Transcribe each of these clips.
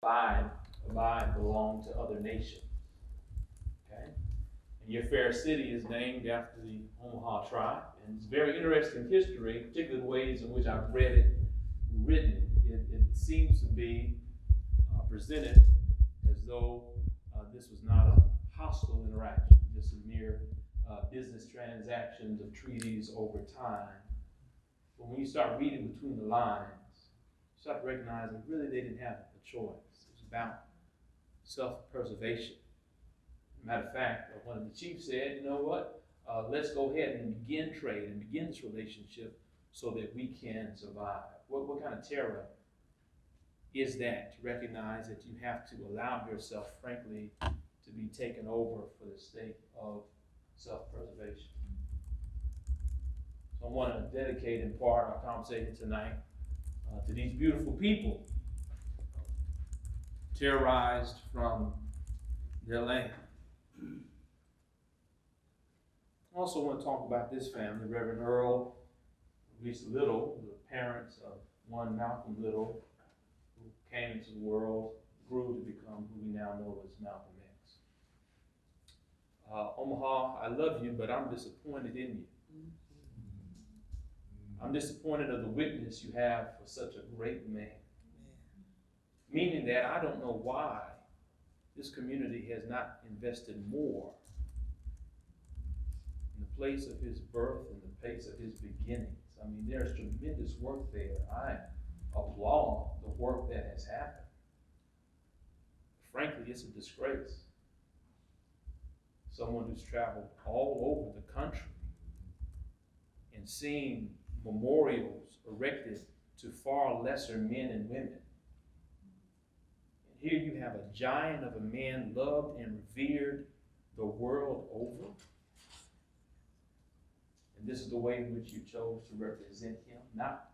Abide belonged to other nations. Okay? And your fair city is named after the Omaha tribe. And it's very interesting history, particularly the ways in which I've read it written. It seems to be presented as though this was not a hostile interaction, just a mere business transactions of treaties over time. But when you start reading between the lines, you start to recognize that really they didn't have a choice. It was about self-preservation. Matter of fact, one of the chiefs said, you know what, let's go ahead and begin trade and begin this relationship so that we can survive. What kind of terror is that, to recognize that you have to allow yourself, frankly, to be taken over for the sake of self-preservation? So I want to dedicate in part our conversation tonight to these beautiful people terrorized from their land. I also want to talk about this family, Reverend Earl, Lisa Little, the parents of one Malcolm Little, who came into the world, grew to become who we now know as Malcolm X. Omaha, I love you, but I'm disappointed in you. I'm disappointed of the witness you have for such a great man. Meaning that I don't know why this community has not invested more in the place of his birth and the place of his beginnings. I mean, there's tremendous work there. I applaud the work that has happened. Frankly, it's a disgrace. Someone who's traveled all over the country and seen memorials erected to far lesser men and women. And here you have a giant of a man loved and revered the world over. And this is the way in which you chose to represent him, not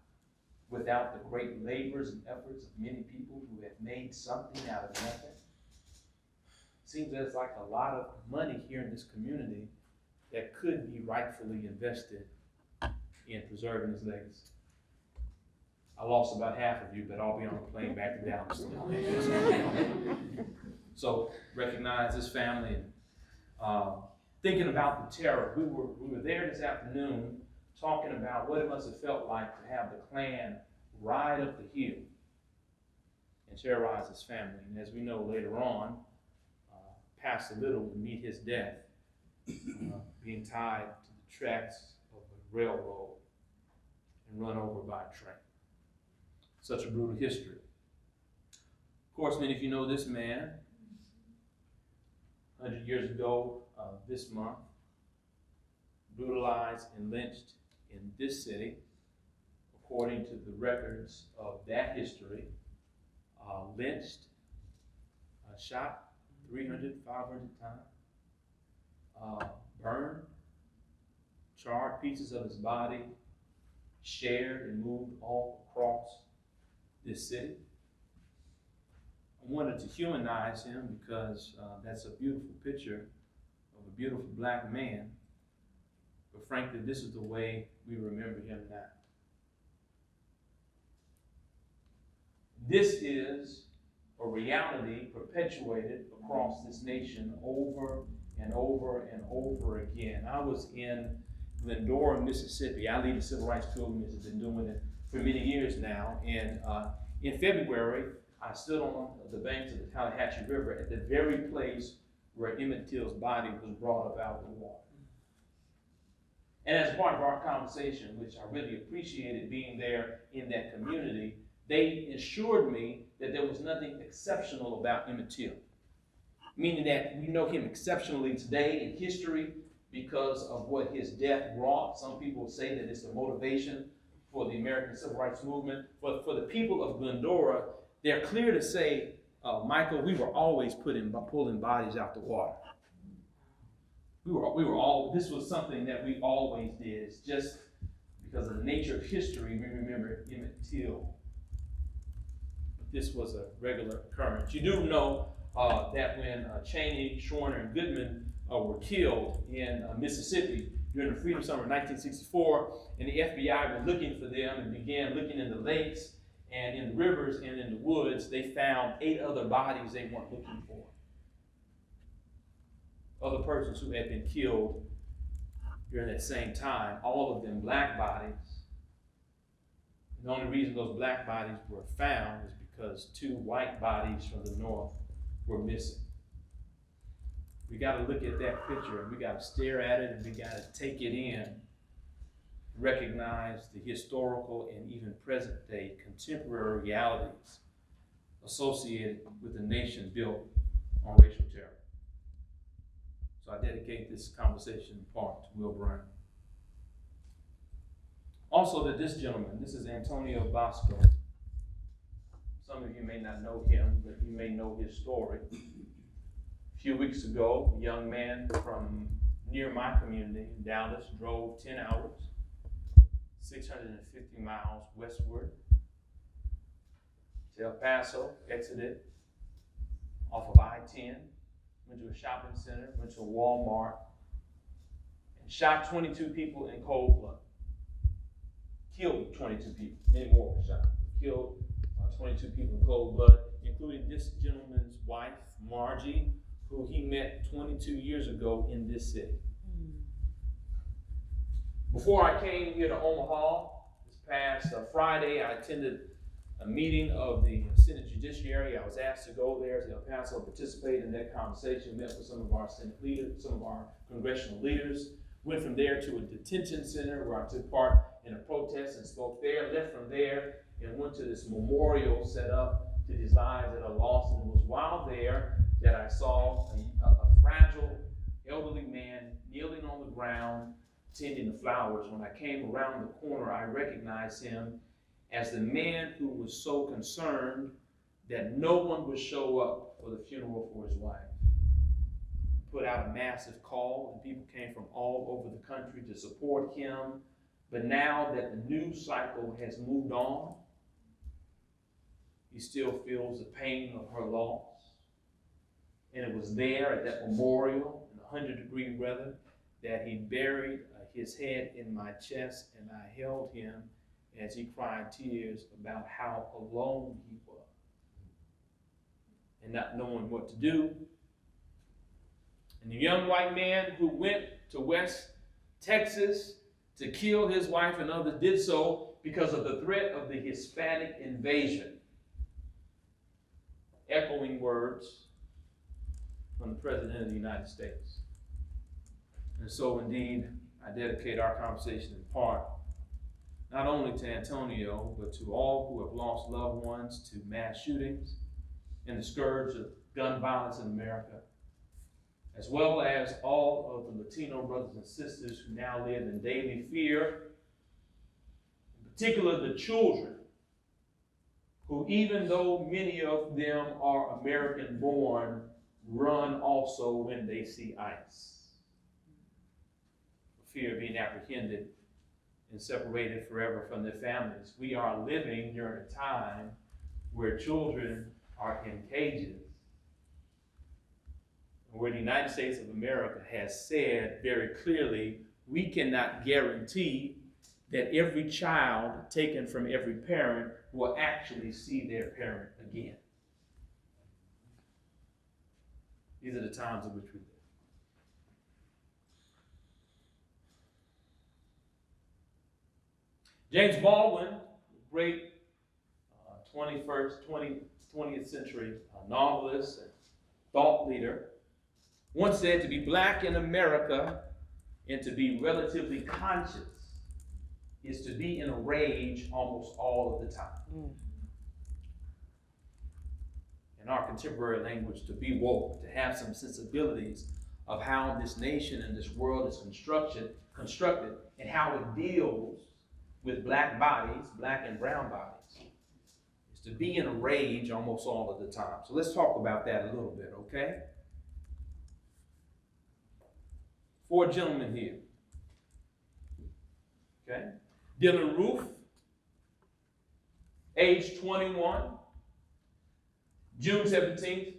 without the great labors and efforts of many people who have made something out of nothing. It seems there's like a lot of money here in this community that could be rightfully invested in preserving his legacy. I lost about half of you, but I'll be on the plane back to Dallas. So recognize this family and thinking about the terror. We were there this afternoon talking about what it must have felt like to have the Klan ride up the hill and terrorize his family. And as we know later on, Pastor Little would meet his death being tied to the tracks of a railroad and run over by a train. Such a brutal history. Of course, many of you know this man. 100 years ago this month, brutalized and lynched in this city, according to the records of that history, lynched, shot 300, 500 times, burned, charred pieces of his body, shared and moved all across this city. I wanted to humanize him because that's a beautiful picture of a beautiful black man. But frankly, this is the way we remember him now. This is a reality perpetuated across this nation over and over and over again. I was in Glendora, Mississippi. I lead the Civil Rights Pilgrimage. I've been doing it for many years now. And in February, I stood on the banks of the Tallahatchie River at the very place where Emmett Till's body was brought up out of the water. And as part of our conversation, which I really appreciated being there in that community, they assured me that there was nothing exceptional about Emmett Till. Meaning that we know him exceptionally today in history because of what his death brought. Some people say that it's the motivation for the American Civil Rights Movement. But for the people of Glendora, they're clear to say, Michael, we were always pulling bodies out the water. We were all, this was something that we always did. It's just because of the nature of history, we remember Emmett Till. This was a regular occurrence. You do know that when Cheney, Schwerner, and Goodman were killed in Mississippi during the Freedom Summer of 1964, and the FBI were looking for them and began looking in the lakes And in the rivers and in the woods, they found 8 other bodies they weren't looking for. Other persons who had been killed during that same time, all of them black bodies. And the only reason those black bodies were found is because 2 white bodies from the north were missing. We got to look at that picture and we got to stare at it and we got to take it in, recognize the historical and even present day contemporary realities associated with a nation built on racial terror. So I dedicate this conversation in part to Will Brown. Also to this gentleman, this is Antonio Bosco. Some of you may not know him, but you may know his story. A few weeks ago, a young man from near my community in Dallas drove 10 hours, 650 miles westward to El Paso, exited off of I-10, went to a shopping center, went to a Walmart, and shot 22 people in cold blood. Killed 22 people, many more were shot. Killed 22 people in cold blood, including this gentleman's wife, Margie, who he met 22 years ago in this city. Before I came here to Omaha, this past Friday, I attended a meeting of the Senate Judiciary. I was asked to go there to El Paso, participate in that conversation, met with some of our Senate leaders, some of our congressional leaders, went from there to a detention center where I took part in a protest and spoke there, left from there and went to this memorial set up to these lives that are lost. And it was while there that I saw a fragile, elderly man kneeling on the ground, tending the flowers. When I came around the corner, I recognized him as the man who was so concerned that no one would show up for the funeral for his wife. Put out a massive call, and people came from all over the country to support him. But now that the news cycle has moved on, he still feels the pain of her loss. And it was there at that memorial in 100-degree weather that he buried his head in my chest, and I held him as he cried tears about how alone he was and not knowing what to do. And the young white man who went to West Texas to kill his wife and others did so because of the threat of the Hispanic invasion. Echoing words from the President of the United States. And so indeed, I dedicate our conversation in part, not only to Antonio, but to all who have lost loved ones to mass shootings and the scourge of gun violence in America, as well as all of the Latino brothers and sisters who now live in daily fear, in particular the children, who even though many of them are American-born, run also when they see ICE. For fear of being apprehended and separated forever from their families. We are living during a time where children are in cages, where the United States of America has said very clearly, we cannot guarantee that every child taken from every parent will actually see their parent again. These are the times in which we live. James Baldwin, great 20th century novelist and thought leader, once said to be black in America and to be relatively conscious is to be in a rage almost all of the time. In our contemporary language, to be woke, to have some sensibilities of how this nation and this world is constructed, and how it deals with black bodies, black and brown bodies, is to be in a rage almost all of the time. So let's talk about that a little bit, okay? 4 gentlemen here. Okay? Dylan Roof, age 21, June 17th,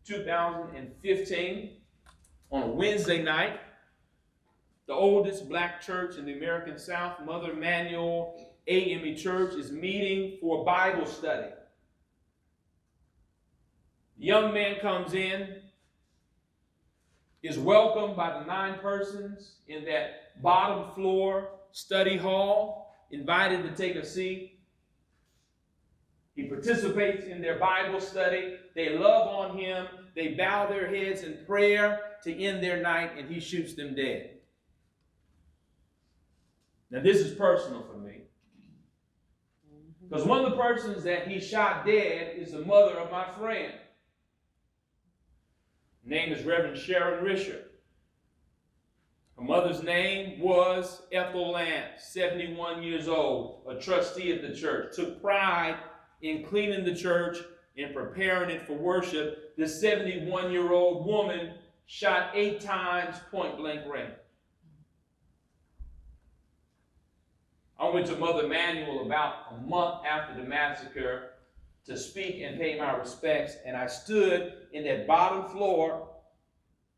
2015, on a Wednesday night, the oldest black church in the American South, Mother Emanuel AME Church is meeting for Bible study. The young man comes in, is welcomed by the 9 persons in that bottom floor study hall, invited to take a seat. He participates in their Bible study. They love on him. They bow their heads in prayer to end their night, and he shoots them dead. Now, this is personal for me, because one of the persons that he shot dead is the mother of my friend. Her name is Reverend Sharon Risher. Her mother's name was Ethel Lance, 71 years old, a trustee of the church. Took pride in cleaning the church and preparing it for worship. This 71-year-old woman shot 8 times point blank range. I went to Mother Emanuel about a month after the massacre to speak and pay my respects, and I stood in that bottom floor.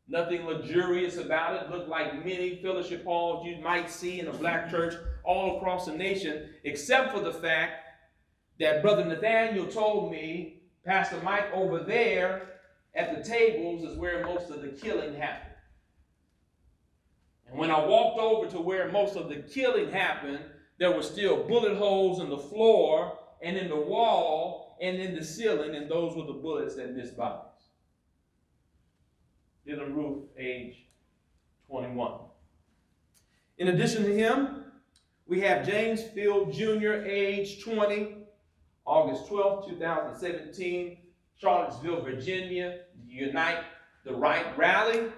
Nothing luxurious about it. Looked like many fellowship halls you might see in a black church all across the nation, except for the fact that Brother Nathaniel told me, Pastor Mike, over there at the tables is where most of the killing happened. And when I walked over to where most of the killing happened, there were still bullet holes in the floor and in the wall and in the ceiling, and those were the bullets that missed bodies. Dylan Roof, age 21. In addition to him, we have James Field Jr., age 20, August 12, 2017, Charlottesville, Virginia, Unite the Right rally.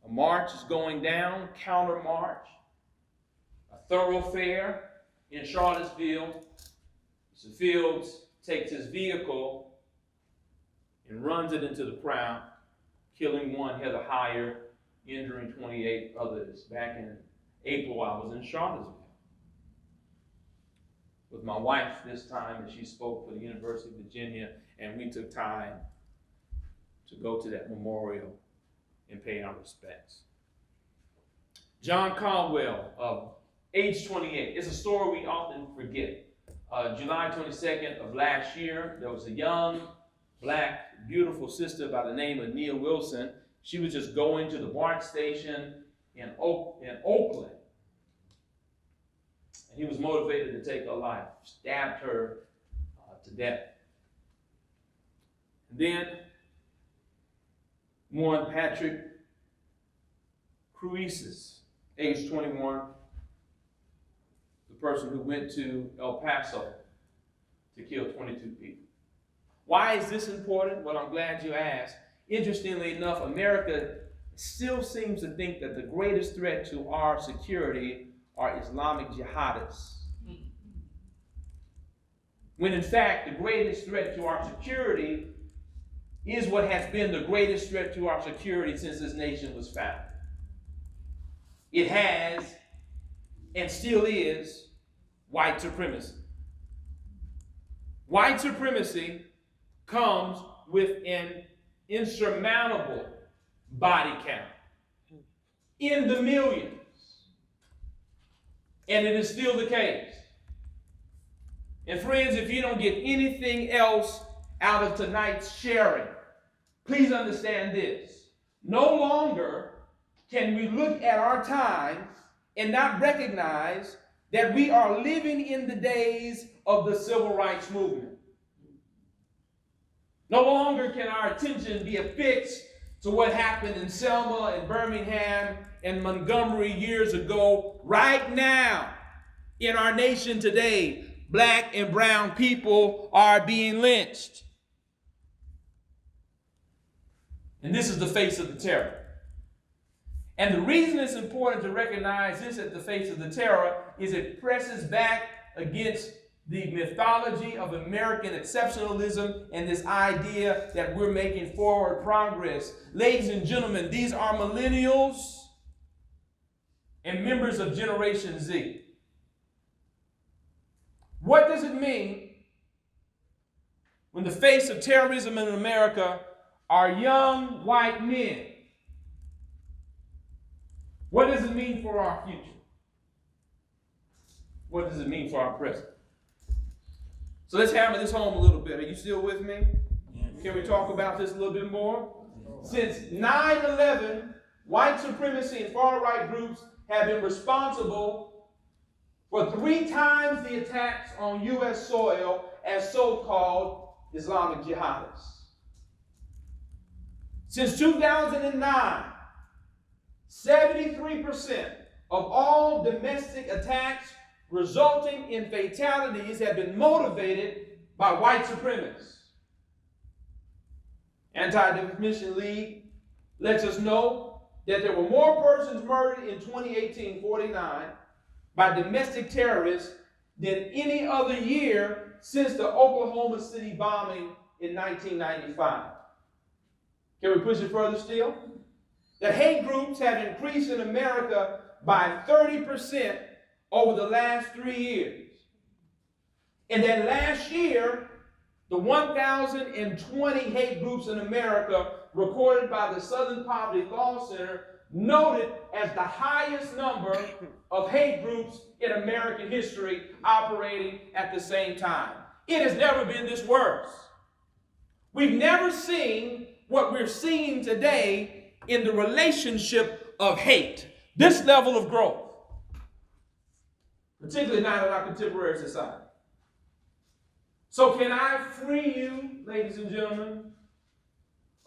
A march is going down, counter march, a thoroughfare in Charlottesville. Mr. Fields takes his vehicle and runs it into the crowd, killing 1 Heather Heyer, injuring 28 others. Back in April, I was in Charlottesville with my wife this time, and she spoke for the University of Virginia, and we took time to go to that memorial and pay our respects. John Caldwell, age 28. It's a story we often forget. July 22nd of last year, there was a young, black, beautiful sister by the name of Nia Wilson. She was just going to the BART station in Oakland. And he was motivated to take her life, stabbed her to death. And then one Patrick Cruises, age 21, the person who went to El Paso to kill 22 people. Why is this important? Well, I'm glad you asked. Interestingly enough, America still seems to think that the greatest threat to our security are Islamic jihadists. When in fact, the greatest threat to our security is what has been the greatest threat to our security since this nation was founded. It has, and still is, white supremacy. White supremacy comes with an insurmountable body count in the millions. And it is still the case. And friends, if you don't get anything else out of tonight's sharing, please understand this. No longer can we look at our times and not recognize that we are living in the days of the civil rights movement. No longer can our attention be affixed to what happened in Selma and Birmingham and Montgomery years ago. Right now, in our nation today, black and brown people are being lynched. And this is the face of the terror. And the reason it's important to recognize this at the face of the terror is it presses back against the mythology of American exceptionalism and this idea that we're making forward progress. Ladies and gentlemen, these are millennials and members of Generation Z. What does it mean when the face of terrorism in America are young white men? What does it mean for our future? What does it mean for our present? So let's hammer this home a little bit. Are you still with me? Can we talk about this a little bit more? Since 9/11, white supremacy and far-right groups have been responsible for 3 times the attacks on U.S. soil as so-called Islamic jihadists. Since 2009, 73% of all domestic attacks resulting in fatalities have been motivated by white supremacists. Anti-Defamation League lets us know that there were more persons murdered in 2018, 49, by domestic terrorists than any other year since the Oklahoma City bombing in 1995. Can we push it further still? The hate groups have increased in America by 30% over the last 3 years. And then last year, the 1,020 hate groups in America recorded by the Southern Poverty Law Center noted as the highest number of hate groups in American history operating at the same time. It has never been this worse. We've never seen what we're seeing today in the relationship of hate. This level of growth. Particularly not in our contemporary society. So can I free you, ladies and gentlemen,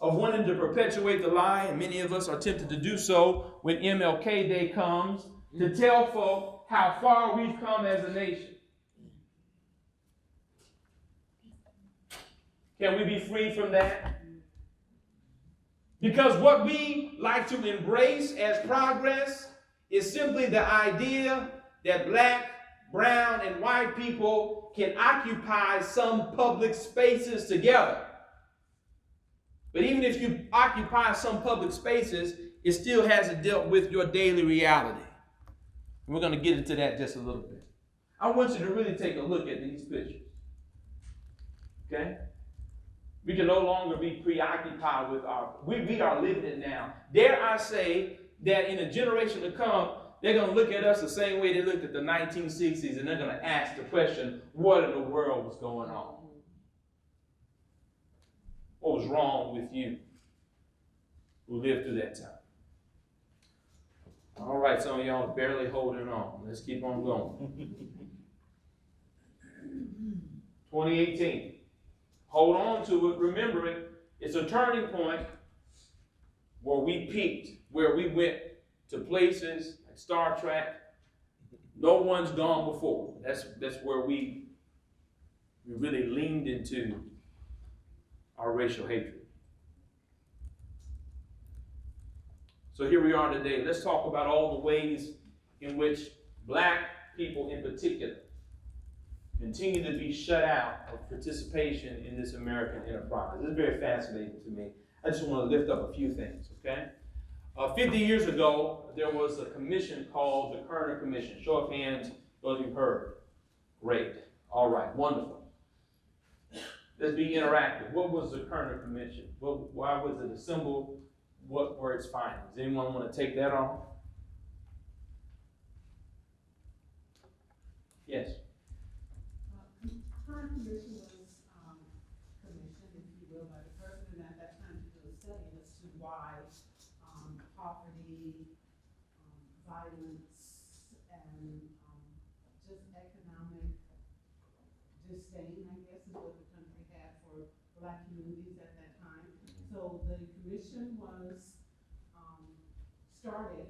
of wanting to perpetuate the lie, and many of us are tempted to do so when MLK Day comes, to tell folk how far we've come as a nation? Can we be free from that? Because what we like to embrace as progress is simply the idea that black, brown, and white people can occupy some public spaces together. But even if you occupy some public spaces, it still hasn't dealt with your daily reality. And we're going to get into that just a little bit. I want you to really take a look at these pictures. Okay? We can no longer be preoccupied with we are living it now. Dare I say that in a generation to come, they're going to look at us the same way they looked at the 1960s, and they're going to ask the question, what in the world was going on? What was wrong with you who lived through that time? All right, some of y'all are barely holding on. Let's keep on going. 2018. Hold on to it. Remember it. It's a turning point where we peaked, where we went to places like Star Trek. No one's gone before. That's where we really leaned into our racial hatred. So here we are today. Let's talk about all the ways in which black people in particular continue to be shut out of participation in this American enterprise. This is very fascinating to me. I just want to lift up a few things, okay? 50 years ago, there was a commission called the Kerner Commission. Show of hands, those you've heard. Great. All right, wonderful. Let's be interactive. What was the Kerner Commission? Why was it assembled? What were its findings? Anyone want to take that on? Yes. Kerner Commission was commissioned, if you will, by the president at that time to do a study as to why poverty, violence, and just economic disdain, I guess, is what the country had for black communities at that time. So the commission was started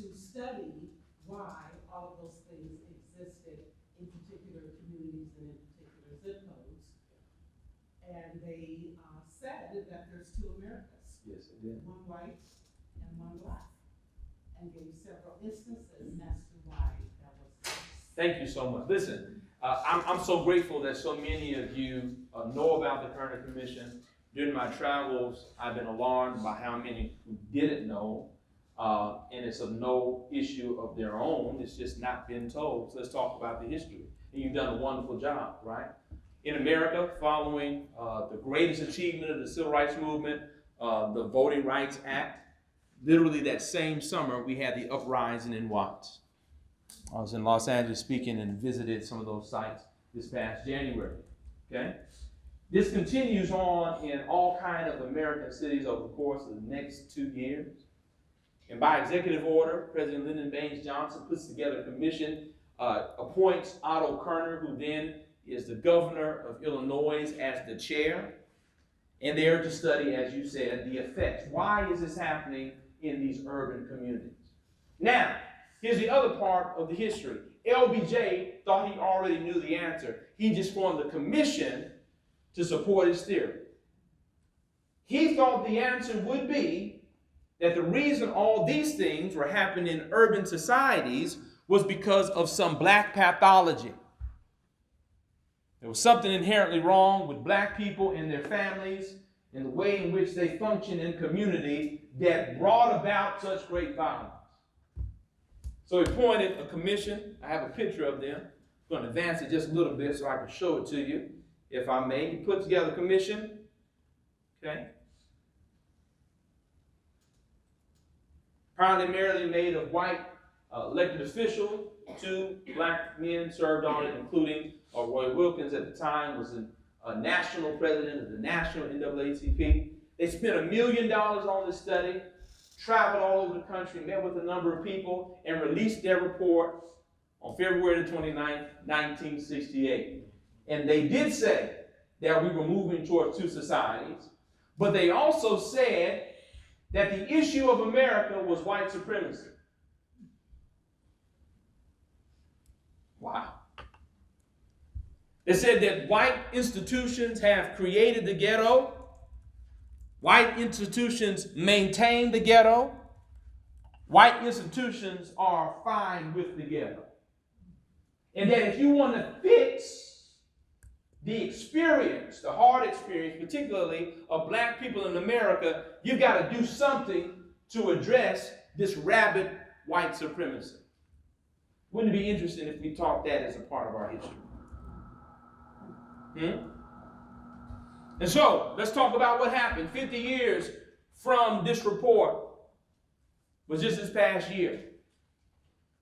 to study why all of those things existed in particular communities and in particular zip codes. And they said that there's 2 Americas. Yes, it did. One white and one black. And gave several instances as to why that was the case. Thank you so much. Listen, I'm so grateful that so many of you know about the Kerner Commission. During my travels, I've been alarmed by how many who didn't know, and it's of no issue of their own. It's just not been told. So let's talk about the history. And you've done a wonderful job, right? In America, following the greatest achievement of the Civil Rights Movement, the Voting Rights Act, literally that same summer, we had the uprising in Watts. I was in Los Angeles speaking and visited some of those sites this past January. Okay? This continues on in all kinds of American cities over the course of the next 2 years. And by executive order, President Lyndon Baines Johnson puts together a commission, appoints Otto Kerner, who then is the governor of Illinois, as the chair. And they are to study, as you said, the effects. Why is this happening in these urban communities? Now, here's the other part of the history. LBJ thought he already knew the answer. He just formed a commission to support his theory. He thought the answer would be that the reason all these things were happening in urban societies was because of some black pathology. There was something inherently wrong with black people and their families and the way in which they function in community that brought about such great violence. So he appointed a commission. I have a picture of them. I'm going to advance it just a little bit so I can show it to you, if I may. He put together a commission. Okay. Primarily made of white elected officials. 2 black men served on it, including Roy Wilkins at the time was a national president of the national NAACP. They spent $1 million on this study, traveled all over the country, met with a number of people, and released their report on February the 29th, 1968. And they did say that we were moving towards 2 societies, but they also said that the issue of America was white supremacy. Wow. They said that white institutions have created the ghetto. White institutions maintain the ghetto. White institutions are fine with the ghetto. And that if you want to fix the experience, the hard experience, particularly of black people in America, you've got to do something to address this rabid white supremacy. Wouldn't it be interesting if we taught that as a part of our history? And so, let's talk about what happened 50 years from this report. Was just this past year.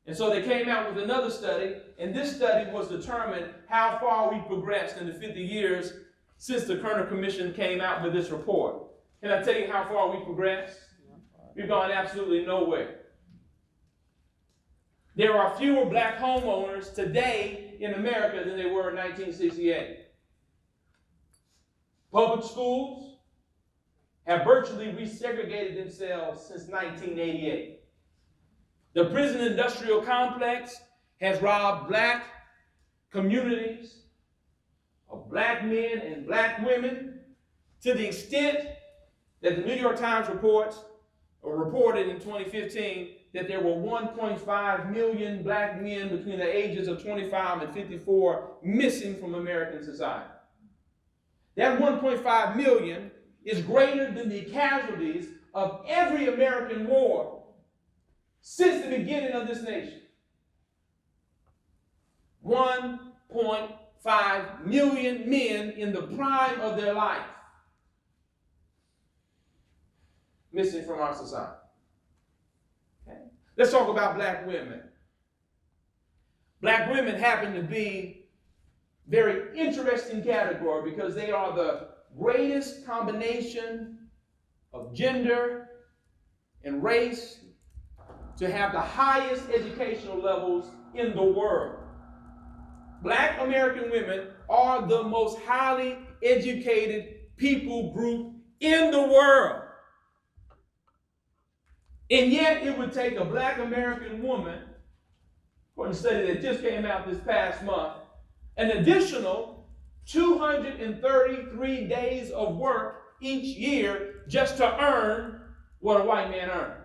And so they came out with another study, and this study was to determine how far we progressed in the 50 years since the Kerner Commission came out with this report. Can I tell you how far we progressed? We've gone absolutely nowhere. There are fewer black homeowners today in America than there were in 1968. Public schools have virtually resegregated themselves since 1988. The prison industrial complex has robbed black communities of black men and black women to the extent that the New York Times reported in 2015 that there were 1.5 million black men between the ages of 25 and 54 missing from American society. That 1.5 million is greater than the casualties of every American war since the beginning of this nation. 1.5 million men in the prime of their life missing from our society. Okay. Let's talk about black women. Black women happen to be a very interesting category because they are the greatest combination of gender and race to have the highest educational levels in the world. Black American women are the most highly educated people group in the world. And yet it would take a black American woman, according to a study that just came out this past month, an additional 233 days of work each year just to earn what a white man earns.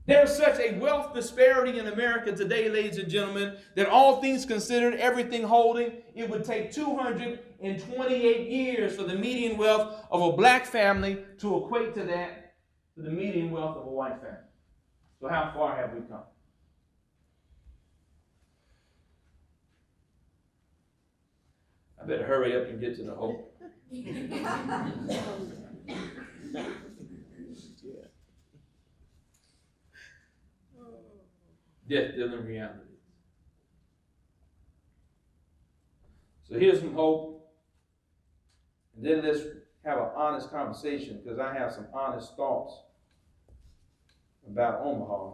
There's such a wealth disparity in America today, ladies and gentlemen, that all things considered, everything holding, it would take 228 years for the median wealth of a black family to equate to that, to the median wealth of a white family. So how far have we come? I better hurry up and get to the hope. death-dealing realities. So here's some hope. And then let's have an honest conversation, because I have some honest thoughts about Omaha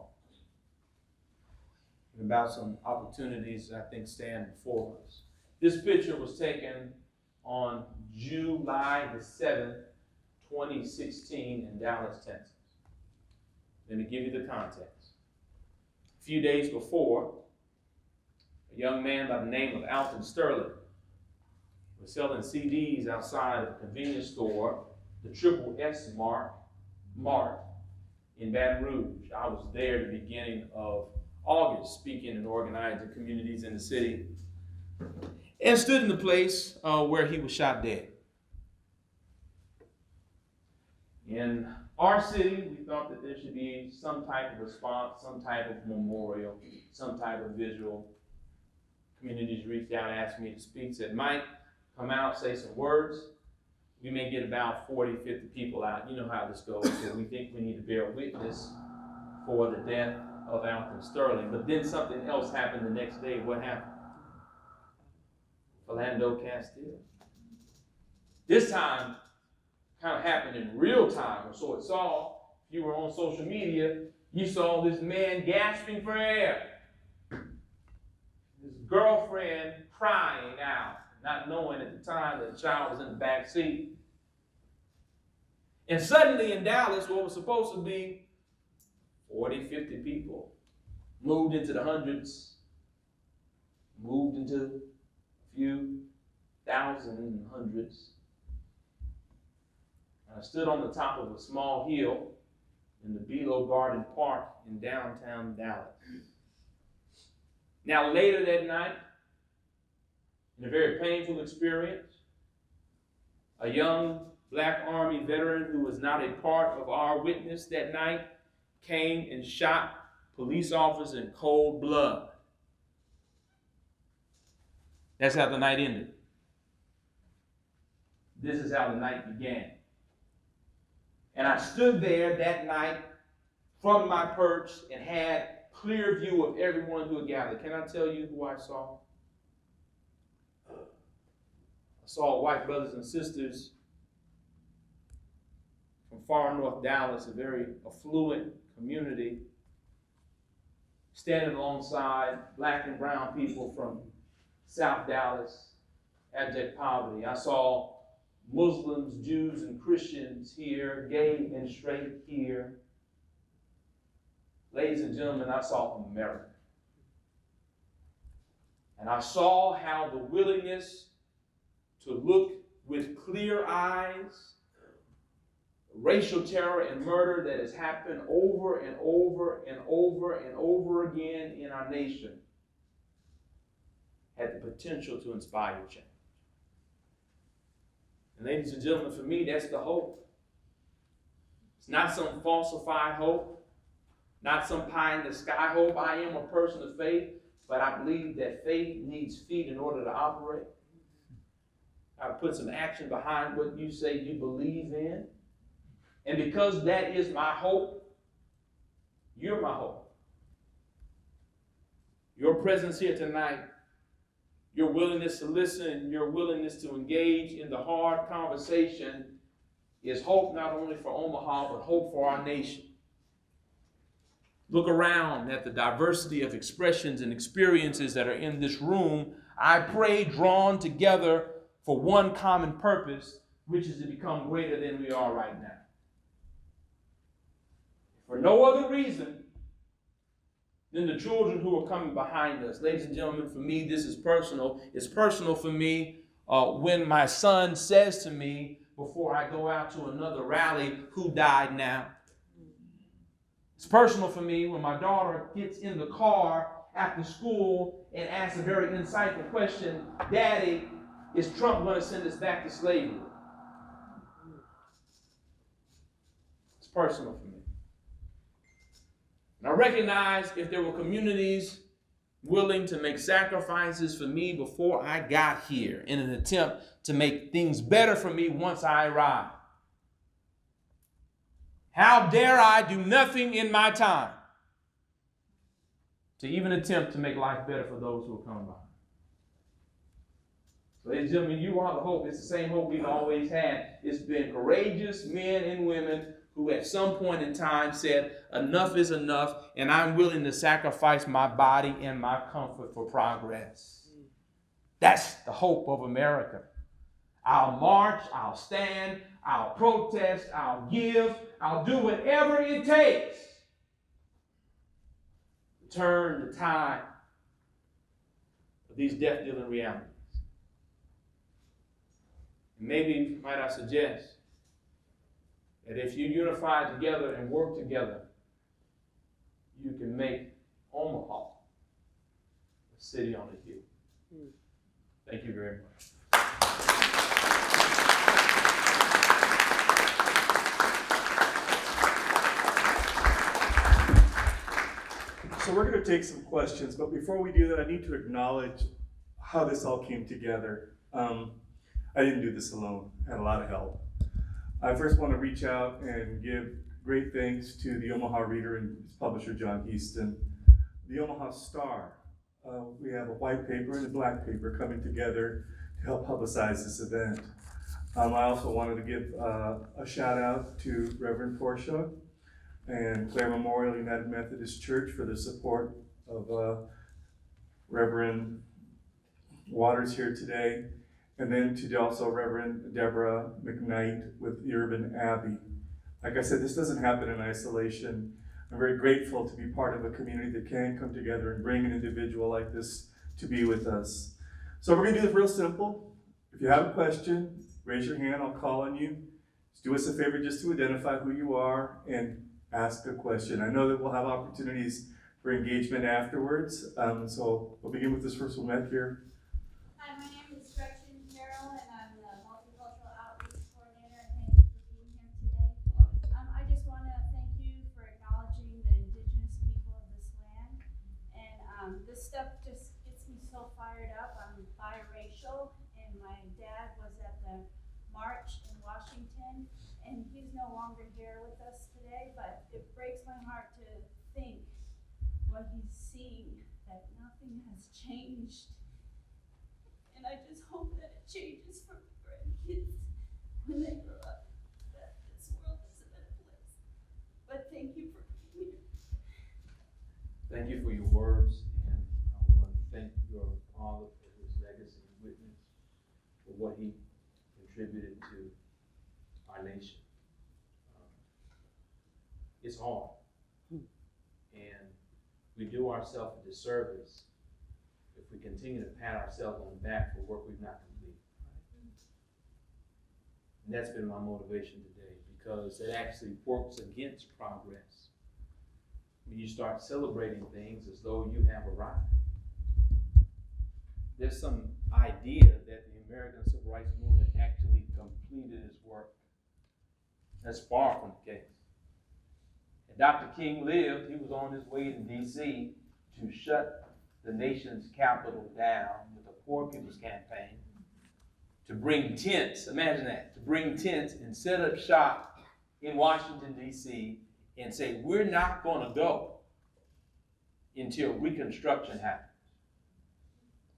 and about some opportunities that I think stand before us. This picture was taken on July the 7th, 2016 in Dallas, Texas. Let me give you the context. A few days before, a young man by the name of Alton Sterling was selling CDs outside of a convenience store, the Triple S Mart in Baton Rouge. I was there at the beginning of August, speaking and organizing communities in the city, and stood in the place where he was shot dead. In our city, we thought that there should be some type of response, some type of memorial, some type of visual. Communities reached out, asked me to speak, said, Mike, come out, say some words. We may get about 40, 50 people out. You know how this goes. So we think we need to bear witness for the death of Alton Sterling. But then something else happened the next day. What happened? Philando Castile. This time, kind of happened in real time, or so it saw. If you were on social media, you saw this man gasping for air. His girlfriend crying out, not knowing at the time that the child was in the back seat. And suddenly in Dallas, what was supposed to be 40, 50 people moved into the hundreds, moved into a few thousand and hundreds. I stood on the top of a small hill in the Belo Garden Park in downtown Dallas. Now, later that night, in a very painful experience, a young Black Army veteran who was not a part of our witness that night came and shot police officers in cold blood. That's how the night ended. This is how the night began. And I stood there that night from my perch and had clear view of everyone who had gathered. Can I tell you who I saw? I saw white brothers and sisters from far north Dallas, a very affluent community, standing alongside Black and brown people from South Dallas, abject poverty. I saw Muslims, Jews, and Christians here, gay and straight here. Ladies and gentlemen, I saw America. And I saw how the willingness to look with clear eyes, racial terror and murder that has happened over and over and over and over again in our nation had the potential to inspire change. And ladies and gentlemen, for me, that's the hope. It's not some falsified hope, not some pie in the sky hope. I am a person of faith, but I believe that faith needs feet in order to operate. I put some action behind what you say you believe in. And because that is my hope, you're my hope. Your presence here tonight, your willingness to listen, your willingness to engage in the hard conversation is hope not only for Omaha, but hope for our nation. Look around at the diversity of expressions and experiences that are in this room. I pray drawn together for one common purpose, which is to become greater than we are right now. For no other reason than the children who are coming behind us. Ladies and gentlemen, for me, this is personal. It's personal for me when my son says to me before I go out to another rally, "Who died now?" It's personal for me when my daughter gets in the car after school and asks a very insightful question, "Daddy, is Trump going to send us back to slavery?" It's personal for me. And I recognize if there were communities willing to make sacrifices for me before I got here in an attempt to make things better for me once I arrived. How dare I do nothing in my time to even attempt to make life better for those who are coming behind. So, ladies and gentlemen, you are the hope. It's the same hope we've always had. It's been courageous men and women who at some point in time said, enough is enough, and I'm willing to sacrifice my body and my comfort for progress. That's the hope of America. I'll march, I'll stand, I'll protest, I'll give, I'll do whatever it takes to turn the tide of these death-dealing realities. And maybe, might I suggest, that if you unify together and work together, you can make Omaha a city on a hill. Thank you very much. So we're going to take some questions, but before we do that, I need to acknowledge how this all came together. I didn't do this alone. I had a lot of help. I first want to reach out and give great thanks to the Omaha Reader and its publisher, John Easton. The Omaha Star. We have a white paper and a black paper coming together to help publicize this event. I also wanted to give a shout out to Reverend Portia and Clare Memorial United Methodist Church for the support of Reverend Waters here today. And then to also Reverend Deborah McKnight with the Urban Abbey. Like I said, this doesn't happen in isolation. I'm very grateful to be part of a community that can come together and bring an individual like this to be with us. So we're going to do this real simple. If you have a question, raise your hand, I'll call on you. Just do us a favor just to identify who you are and ask a question. I know that we'll have opportunities for engagement afterwards. So we'll begin with this first one met here. Hi, my name is Gretchen Carroll, and I'm the Multicultural Outreach Coordinator, and thank you for being here today. I just want to thank you for acknowledging the indigenous people of this land, and this stuff just gets me so fired up. I'm biracial, and my dad was at the march in Washington, and he's no longer here with us today, but it breaks my heart to think what he's seeing, that nothing has changed. And I just hope that it changes for grandkids when they grow up, that this world is a better place. But thank you for being here. Thank you for your words, and I want to thank your father for his legacy and witness, for what he contributed to our nation. It's hard, and we do ourselves a disservice if we continue to pat ourselves on the back for work we've not completed. And that's been my motivation today, because it actually works against progress. When you start celebrating things as though you have arrived. There's some idea that the American Civil Rights Movement actually completed its work. That's far from the case. And Dr. King lived, he was on his way to D.C. to shut the nation's capital down with the Poor People's Campaign, to bring tents, imagine that, to bring tents and set up shop in Washington, D.C. and say, we're not going to go until Reconstruction happens.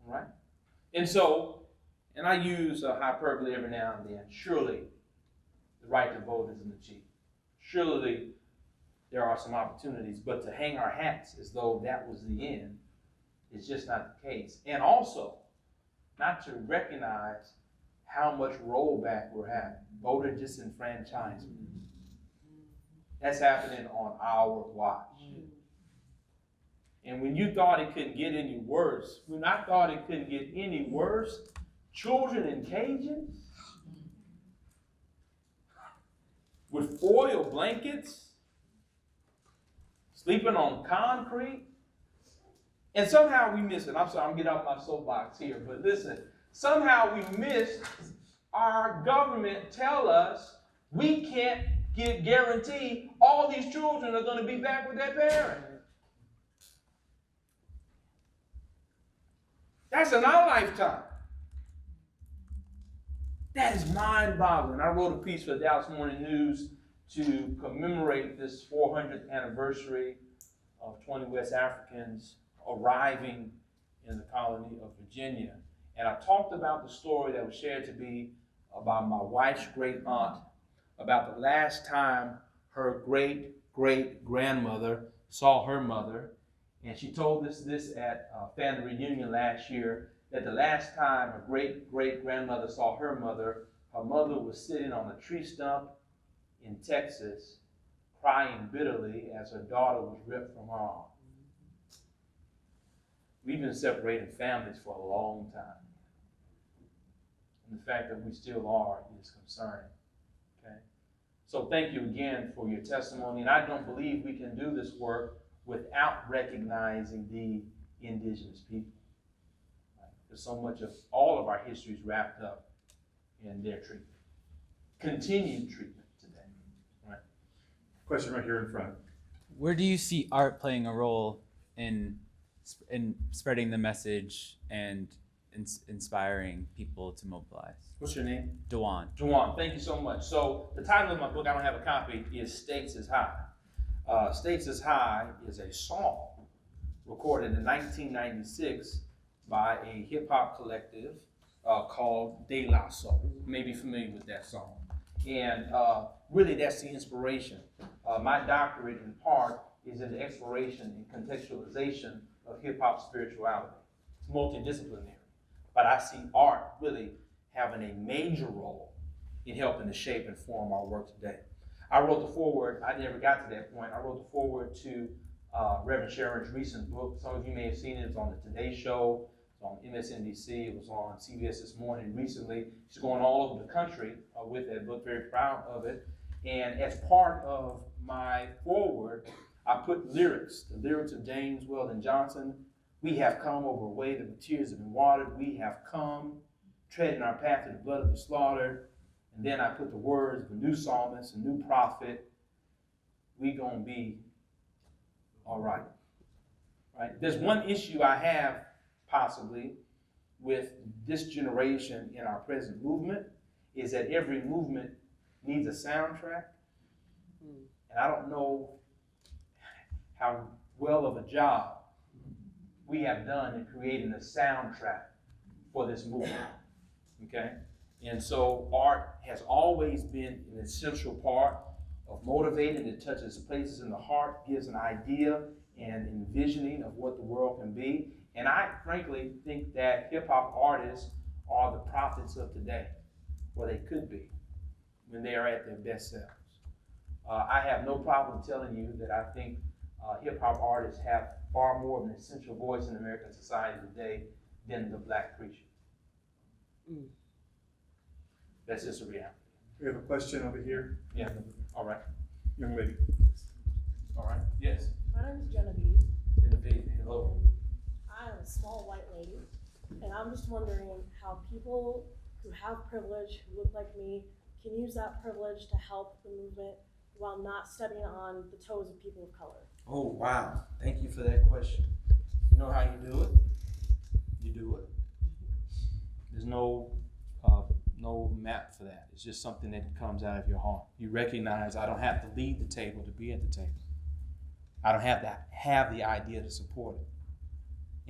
All right? And so, and I use hyperbole every now and then, surely the right to vote isn't achieved. Surely there are some opportunities, but to hang our hats as though that was the end is just not the case. And also, not to recognize how much rollback we're having. Voter disenfranchisement. That's happening on our watch. And when you thought it couldn't get any worse, when I thought it couldn't get any worse, children in cages with foil blankets, sleeping on concrete, and somehow we miss it. I'm sorry, I'm getting off my soapbox here, but listen, somehow we missed our government tell us we can't guarantee all these children are going to be back with their parents. That's in our lifetime. That is mind-boggling. I wrote a piece for the Dallas Morning News to commemorate this 400th anniversary of 20 West Africans arriving in the colony of Virginia. And I talked about the story that was shared to me about my wife's great aunt, about the last time her great-great-grandmother saw her mother. And she told us this at a family reunion last year, that the last time her great-great-grandmother saw her mother was sitting on a tree stump in Texas, crying bitterly as her daughter was ripped from her arm. We've been separating families for a long time. And the fact that we still are is concerning. Okay? So thank you again for your testimony. And I don't believe we can do this work without recognizing the indigenous people. Right? There's so much of all of our history is wrapped up in their treatment. Continued treatment today. Right? Question right here in front. Where do you see art playing a role in spreading the message and inspiring people to mobilize? What's your name? Dewan. Dewan, thank you so much. So the title of my book, I don't have a copy, is Stakes is High. Stakes is High is a song recorded in 1996 by a hip-hop collective called De La Soul. You may be familiar with that song. And really that's the inspiration. My doctorate in part is in the exploration and contextualization of hip-hop spirituality. It's multidisciplinary. But I see art really having a major role in helping to shape and form our work today. I wrote the foreword, I never got to that point, I wrote the foreword to Reverend Sharon's recent book. Some of you may have seen it. It's on the Today Show, it's on MSNBC, it was on CBS This Morning recently. She's going all over the country with that book, very proud of it. And as part of my foreword, I put lyrics, the lyrics of James Weldon Johnson. We have come over a way that the tears have been watered. We have come, treading our path to the blood of the slaughtered. And then I put the words of a new psalmist, a new prophet. We gonna be all right. Right? There's one issue I have possibly with this generation in our present movement is that every movement needs a soundtrack. And I don't know how well of a job we have done in creating a soundtrack for this movement, okay? And so art has always been an essential part of motivating. It touches places in the heart, gives an idea and envisioning of what the world can be. And I frankly think that hip-hop artists are the prophets of today, or they could be, when they are at their best selves. I have no problem telling you that I think hip-hop artists have far more of an essential voice in American society today than the black preacher. That's just a reality. We have a question over here. Yeah, all right. Young lady. All right, yes. My name is Genevieve. Genevieve, hello. I am a small white lady, and I'm just wondering how people who have privilege, who look like me, can use that privilege to help the movement while not stepping on the toes of people of color. Oh, wow. Thank you for that question. You know how you do it? You do it. There's no map for that. It's just something that comes out of your heart. You recognize I don't have to lead the table to be at the table. I don't have to have the idea to support it.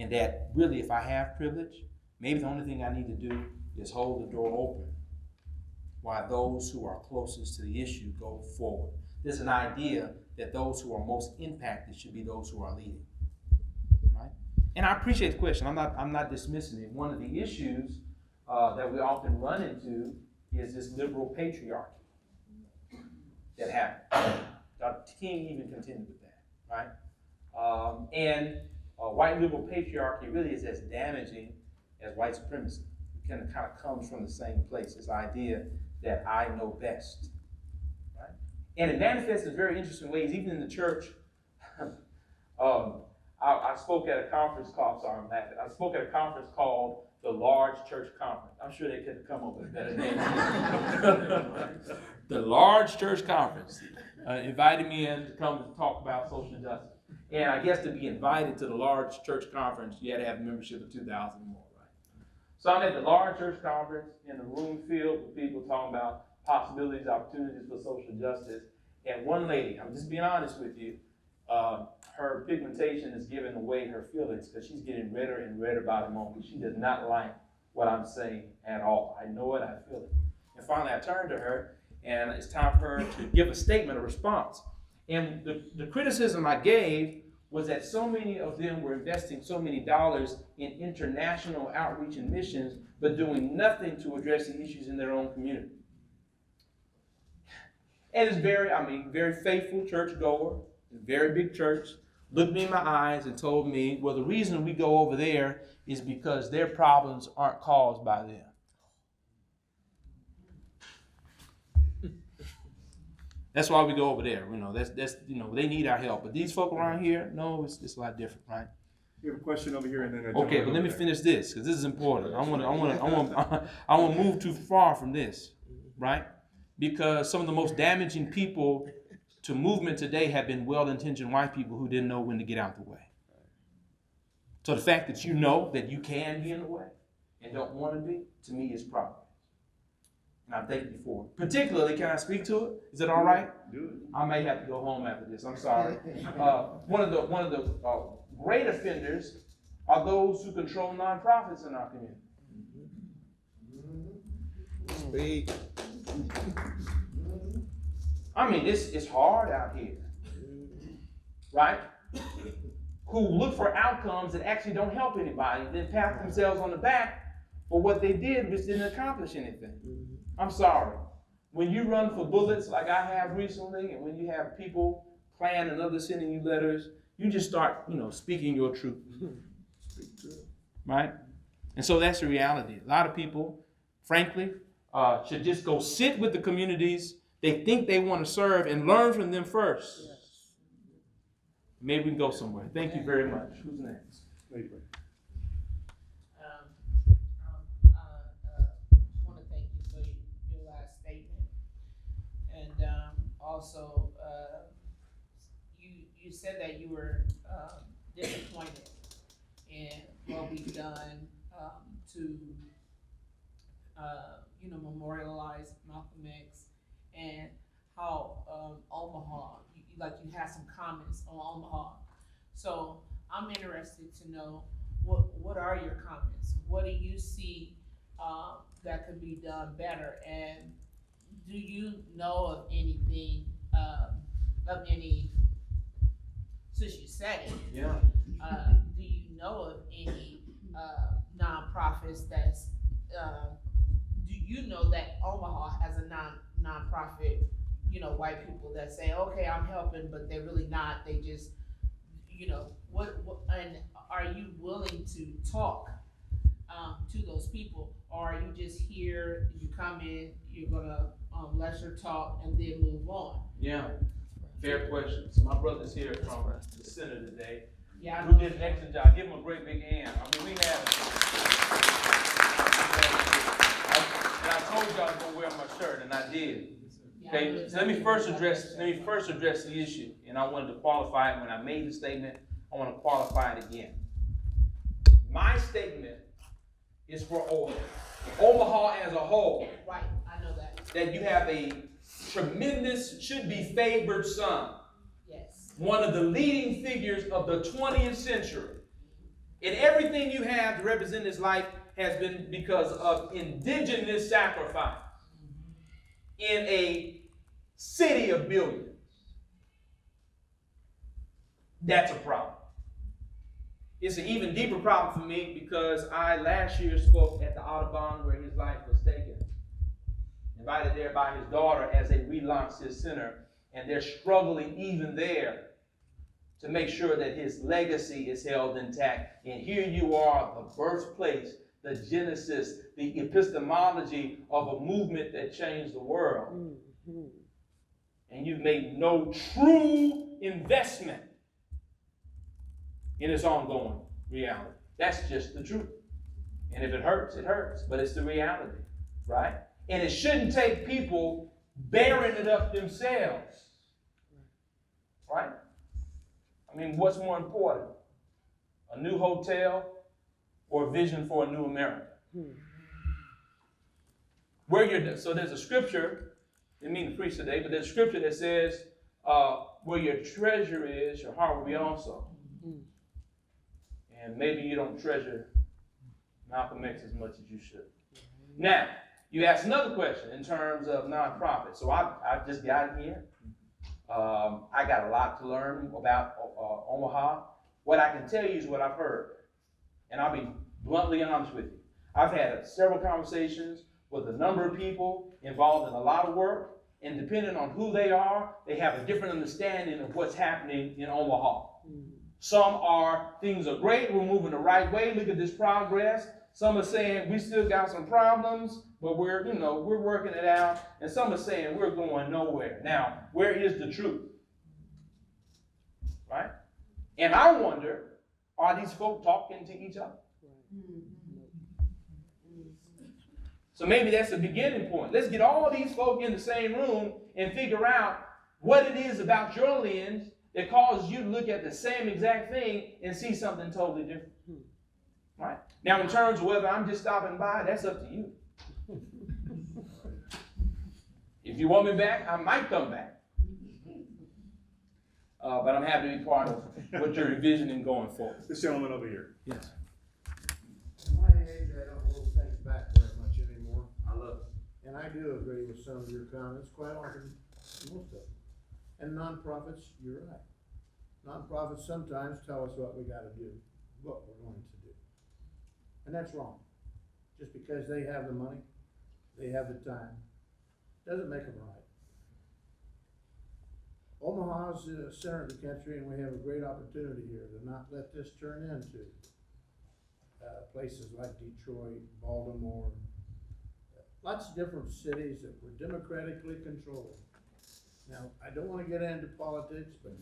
And that really, if I have privilege, maybe the only thing I need to do is hold the door open while those who are closest to the issue go forward. There's an idea that those who are most impacted should be those who are leading, right? And I appreciate the question. I'm not dismissing it. One of the issues that we often run into is this liberal patriarchy that happens. Dr. King even contended with that, right? And white liberal patriarchy really is as damaging as white supremacy. It kind of comes from the same place, this idea that I know best, right? And it manifests in very interesting ways, even in the church. I spoke at a conference called, sorry, I'm laughing. I spoke at a conference called the Large Church Conference. I'm sure they could have come up with a better name. The Large Church Conference invited me in to come to talk about social justice. And I guess to be invited to the Large Church Conference, you had to have a membership of 2,000 or more, right? So I'm at the Large Church Conference in a room filled with people talking about possibilities, opportunities for social justice. And one lady, I'm just being honest with you, her pigmentation is giving away her feelings because she's getting redder and redder by the moment. She does not like what I'm saying at all. I know it, I feel it. And finally I turned to her, and it's time for her to give a statement, a response. And the criticism I gave was that so many of them were investing so many dollars in international outreach and missions, but doing nothing to address the issues in their own community. And it's very faithful church goer, very big church, looked me in my eyes and told me, well, the reason we go over there is because their problems aren't caused by them. That's why we go over there. That's they need our help. But these folk around here, no, it's a lot different, right? You have a question over here, and then okay. But let me finish this because this is important. I want to move too far from this, right? Because some of the most damaging people to movement today have been well-intentioned white people who didn't know when to get out the way. So the fact that you know that you can be in the way and don't want to be, to me, is progress. And I thank you for it. Particularly, can I speak to it? Is it all right? Do it. I may have to go home after this. I'm sorry. One of the great offenders are those who control nonprofits in our community. Speak. I mean, it's hard out here, right? Who look for outcomes that actually don't help anybody, then pat themselves on the back for what they did, which didn't accomplish anything. I'm sorry. When you run for bullets like I have recently, and when you have people planning and others sending you letters, you just start, speaking your truth, right? And so that's the reality. A lot of people, frankly, should just go sit with the communities they think they want to serve and learn from them first. Yes. Maybe we can go somewhere. Thank you very much. Who's next? Wait. Want to thank you for your last statement, and also you said that you were disappointed in what we've done to memorialize Malcolm X, and how Omaha, you had some comments on Omaha. So I'm interested to know what are your comments? What do you see that could be done better? And do you know of anything, since you said it, Yeah. do you know of any nonprofits that's, do you know that Omaha has a nonprofit, white people that say, okay, I'm helping, but they're really not, they just, what and are you willing to talk to those people, or are you just here, you come in, you're gonna lecture, talk, and then move on? Yeah, fair question. So my brother's here from the center today. Yeah, Who did an excellent job. Give him a great big hand. I mean, and I told y'all to go wear my shirt, and I did. Okay, so let me first address the issue, and I wanted to qualify it when I made the statement. I want to qualify it again. My statement is for Omaha as a whole. Right, I know that. That you have a tremendous, should be favored son. Yes. One of the leading figures of the 20th century. And everything you have to represent his life has been because of indigenous sacrifice in a city of billions. That's a problem. It's an even deeper problem for me because I last year spoke at the Audubon where his life was taken. Invited there by his daughter as they relaunched his center, and they're struggling even there to make sure that his legacy is held intact. And here you are, the birthplace, the genesis, the epistemology of a movement that changed the world. Mm-hmm. And you've made no true investment in its ongoing reality. That's just the truth. And if it hurts, it hurts. But it's the reality, right? And it shouldn't take people bearing it up themselves, right? I mean, what's more important? A new hotel or a vision for a new America? So there's a scripture, I didn't mean to preach today, but there's a scripture that says, Where your treasure is, your heart will be also. And maybe you don't treasure Malcolm X as much as you should. Now, you asked another question in terms of nonprofits. So I've just gotten here. I got a lot to learn about Omaha. What I can tell you is what I've heard. And I'll be bluntly honest with you. I've had several conversations with a number of people involved in a lot of work. And depending on who they are, they have a different understanding of what's happening in Omaha. Some are, things are great, we're moving the right way, look at this progress. Some are saying we still got some problems, but we're working it out. And some are saying we're going nowhere. Now, where is the truth? Right? And I wonder, are these folk talking to each other? So maybe that's the beginning point. Let's get all these folk in the same room and figure out what it is about your lens that causes you to look at the same exact thing and see something totally different. Right? Now, in terms of whether I'm just stopping by, that's up to you. If you want me back, I might come back. But I'm happy to be part of what you're envisioning going forward. This gentleman over here. Yes. At my age, I don't hold things back very much anymore. I love it. And I do agree with some of your comments, quite often, most of them. And nonprofits, you're right. Nonprofits sometimes tell us what we gotta do, what we're going to do. And that's wrong. Just because they have the money, they have the time, doesn't make them right. Omaha's the center of the country, and we have a great opportunity here to not let this turn into places like Detroit, Baltimore, lots of different cities that were democratically controlled. Now, I don't want to get into politics, but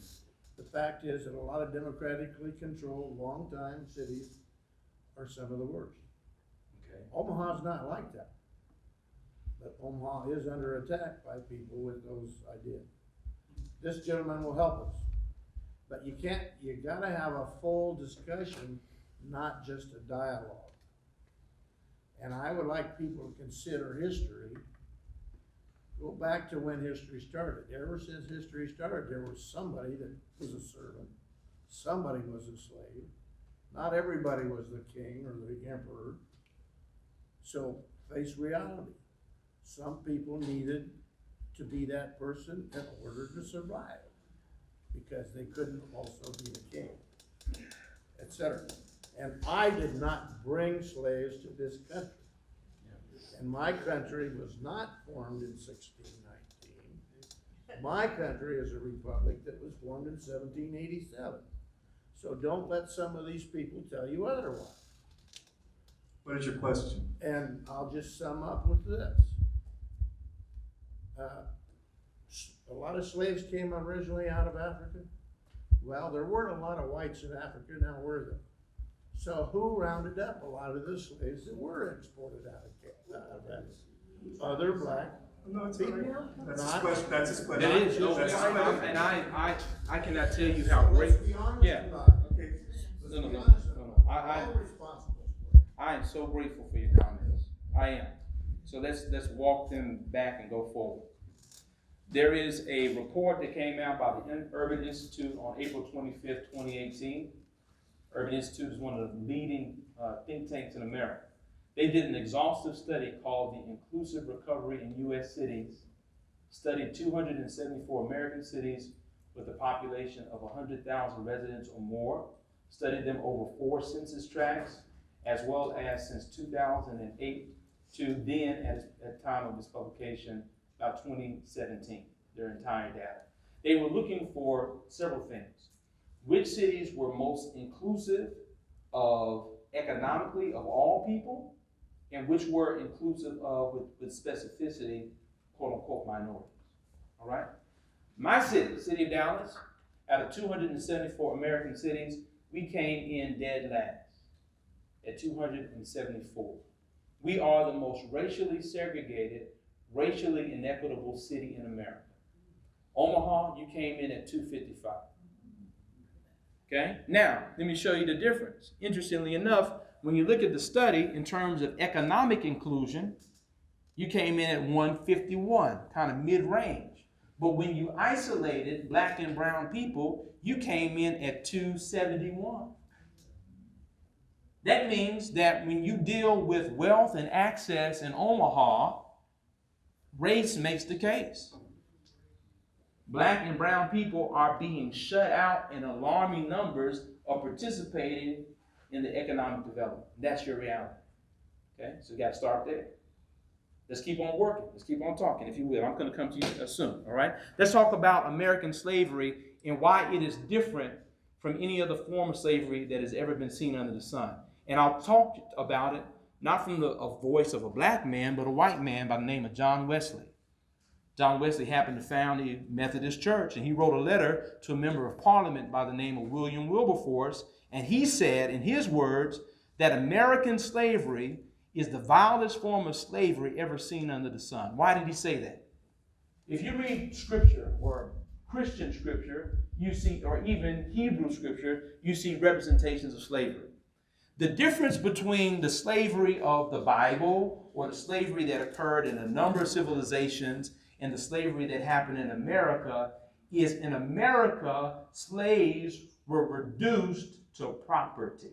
the fact is that a lot of democratically controlled, long-time cities are some of the worst. Okay. Omaha's not like that. But Omaha is under attack by people with those ideas. This gentleman will help us. But you gotta have a full discussion, not just a dialogue. And I would like people to consider history. Go back to when history started. Ever since history started, there was somebody that was a servant. Somebody was a slave. Not everybody was the king or the emperor. So face reality. Some people needed to be that person in order to survive because they couldn't also be the king, etc. And I did not bring slaves to this country. And my country was not formed in 1619. My country is a republic that was formed in 1787. So don't let some of these people tell you otherwise. What is your question? And I'll just sum up with this. A lot of slaves came originally out of Africa. Well, there weren't a lot of whites in Africa, now were there? So who rounded up a lot of the slaves that were exported out of Africa? Other black No, it's people. okay. That's his Not- question. That's his question. That is, no, That's his question. and I cannot tell you how great. Let's be honest Yeah. about it. Okay. Let's No. be honest about it. I We're all responsible for it. I am so grateful for your comments. I am. So let's walk them back and go forward. There is a report that came out by the Urban Institute on April 25th, 2018. Urban Institute is one of the leading think tanks in America. They did an exhaustive study called the Inclusive Recovery in U.S. Cities, studied 274 American cities with a population of 100,000 residents or more, studied them over 4 census tracts, as well as since 2008 to then, at time of this publication, about 2017, their entire data. They were looking for several things. Which cities were most inclusive of economically of all people, and which were inclusive of, with specificity, quote unquote, minorities, all right? My city of Dallas, out of 274 American cities, we came in dead last at 274. We are the most racially segregated, racially inequitable city in America. Omaha, you came in at 255. Okay, now let me show you the difference. Interestingly enough, when you look at the study in terms of economic inclusion, you came in at 151, kind of mid-range. But when you isolated black and brown people, you came in at 271. That means that when you deal with wealth and access in Omaha, race makes the case. Black and brown people are being shut out in alarming numbers of participating in the economic development. That's your reality. Okay, so you got to start there. Let's keep on working. Let's keep on talking, if you will. I'm going to come to you soon, all right? Let's talk about American slavery and why it is different from any other form of slavery that has ever been seen under the sun. And I'll talk about it not from the voice of a black man, but a white man by the name of John Wesley. John Wesley happened to found the Methodist Church, and he wrote a letter to a member of Parliament by the name of William Wilberforce, and he said, in his words, that American slavery is the vilest form of slavery ever seen under the sun. Why did he say that? If you read scripture or Christian scripture, you see, or even Hebrew scripture, you see representations of slavery. The difference between the slavery of the Bible or the slavery that occurred in a number of civilizations and the slavery that happened in America is in America, slaves were reduced to property.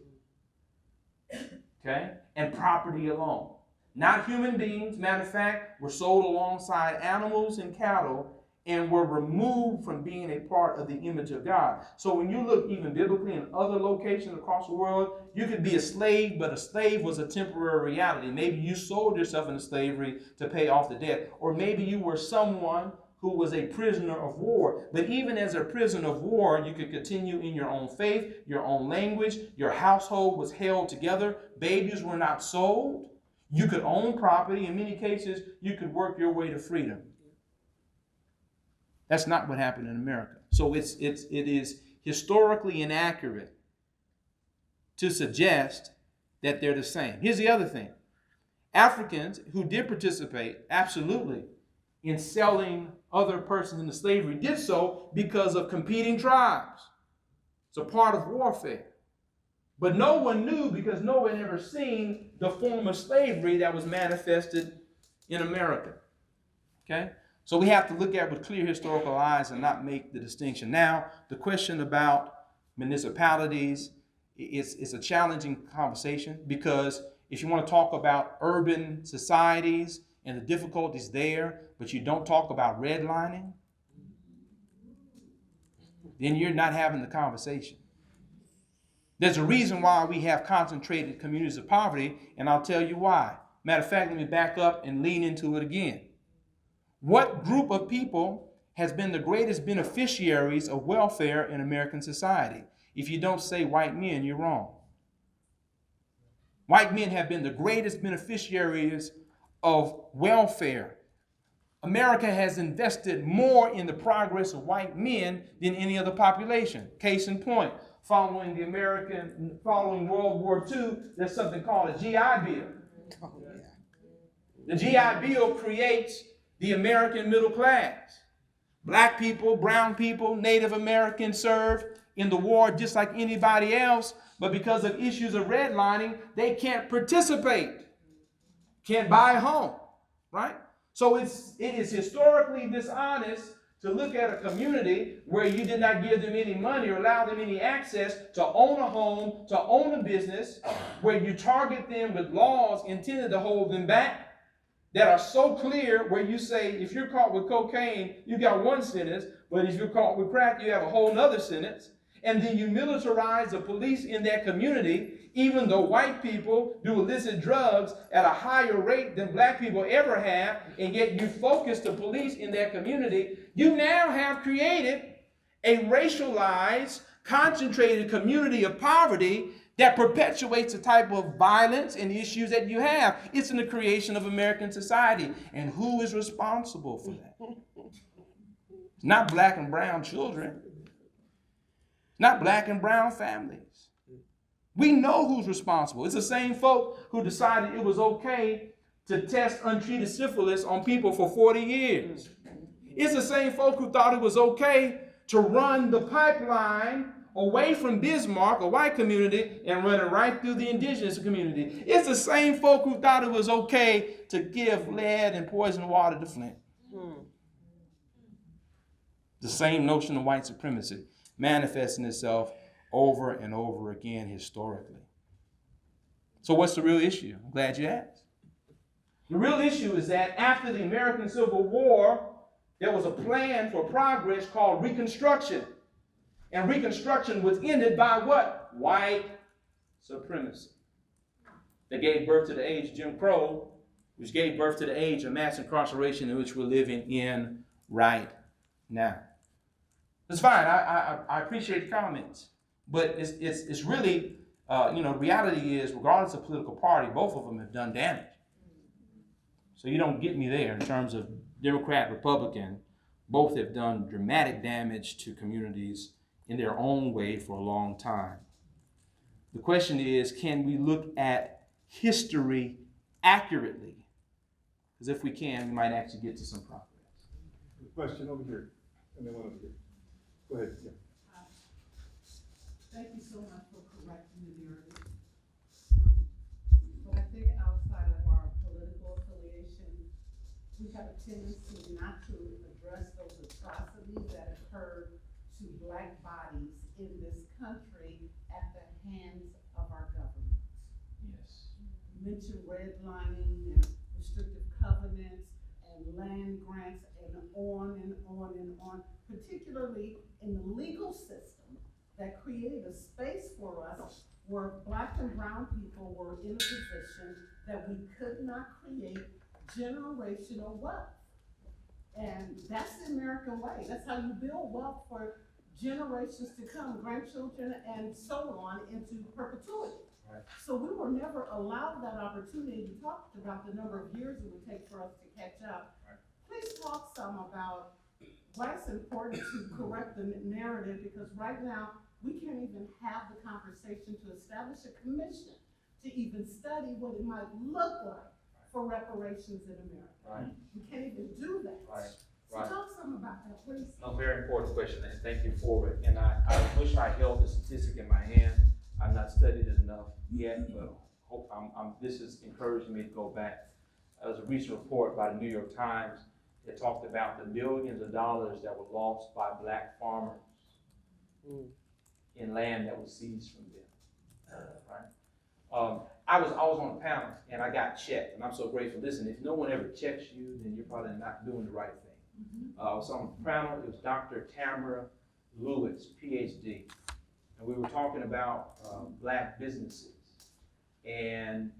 Okay? And property alone. Not human beings, matter of fact, were sold alongside animals and cattle and were removed from being a part of the image of God. So when you look even biblically in other locations across the world, you could be a slave, but a slave was a temporary reality. Maybe you sold yourself into slavery to pay off the debt, or maybe you were someone who was a prisoner of war. But even as a prisoner of war, you could continue in your own faith, your own language, your household was held together, babies were not sold, you could own property, in many cases, you could work your way to freedom. That's not what happened in America. So it is historically inaccurate to suggest that they're the same. Here's the other thing. Africans who did participate, absolutely, in selling other persons into slavery did so because of competing tribes. It's a part of warfare. But no one knew because no one had ever seen the form of slavery that was manifested in America. Okay? So we have to look at with clear historical eyes and not make the distinction. Now, the question about municipalities is a challenging conversation because if you want to talk about urban societies and the difficulties there, but you don't talk about redlining, then you're not having the conversation. There's a reason why we have concentrated communities of poverty, and I'll tell you why. Matter of fact, let me back up and lean into it again. What group of people has been the greatest beneficiaries of welfare in American society? If you don't say white men, you're wrong. White men have been the greatest beneficiaries of welfare. America has invested more in the progress of white men than any other population. Case in point, following World War II, there's something called a GI Bill. The GI Bill creates the American middle class. Black people, brown people, Native Americans served in the war just like anybody else, but because of issues of redlining, they can't participate, can't buy a home, right? So it is historically dishonest to look at a community where you did not give them any money or allow them any access to own a home, to own a business, where you target them with laws intended to hold them back, that are so clear where you say if you're caught with cocaine, you got one sentence, but if you're caught with crack, you have a whole nother sentence. And then you militarize the police in that community, even though white people do illicit drugs at a higher rate than black people ever have, and yet you focus the police in that community. You now have created a racialized, concentrated community of poverty that perpetuates the type of violence and issues that you have. It's in the creation of American society. And who is responsible for that? It's not black and brown children. Not black and brown families. We know who's responsible. It's the same folk who decided it was okay to test untreated syphilis on people for 40 years. It's the same folk who thought it was okay to run the pipeline away from Bismarck, a white community, and run it right through the indigenous community. It's the same folk who thought it was okay to give lead and poison water to Flint. The same notion of white supremacy manifesting itself over and over again historically. So what's the real issue? I'm glad you asked. The real issue is that after the American Civil War, there was a plan for progress called Reconstruction. And Reconstruction was ended by what? White supremacy. That gave birth to the age of Jim Crow, which gave birth to the age of mass incarceration in which we're living in right now. It's fine. I appreciate the comments, but it's really, the reality is, regardless of political party, both of them have done damage. So you don't get me there in terms of Democrat, Republican. Both have done dramatic damage to communities in their own way for a long time. The question is, can we look at history accurately? Because if we can, we might actually get to some progress. Question over here, and then one over here. Go ahead. Yeah. Thank you so much for correcting the narrative. But I think outside of our political affiliation, we have a tendency not to address those atrocities that occurred to Black bodies in this country at the hands of our government. Yes. You mentioned redlining and restrictive covenants and land grants and on and on and on, particularly in the legal system that created a space for us where Black and brown people were in a position that we could not create generational wealth. And that's the American way. That's how you build wealth for generations to come, grandchildren and so on into perpetuity. Right. So we were never allowed that opportunity. You talked about the number of years it would take for us to catch up. Right. Please talk some about why it's important to correct the narrative, because right now we can't even have the conversation to establish a commission to even study what it might look like for reparations in America. Right. We can't even do that. Right. So talk some about that, please. A very important question, and thank you for it. And I wish I held the statistic in my hand. I've not studied it enough yet, but hope this is encouraging me to go back. There was a recent report by the New York Times that talked about the billions of dollars that were lost by Black farmers in land that was seized from them. Right? I was on a panel and I got checked, and I'm so grateful. Listen, if no one ever checks you, then you're probably not doing the right thing. I was on the panel. It was Dr. Tamara Lewis, PhD, and we were talking about Black businesses, and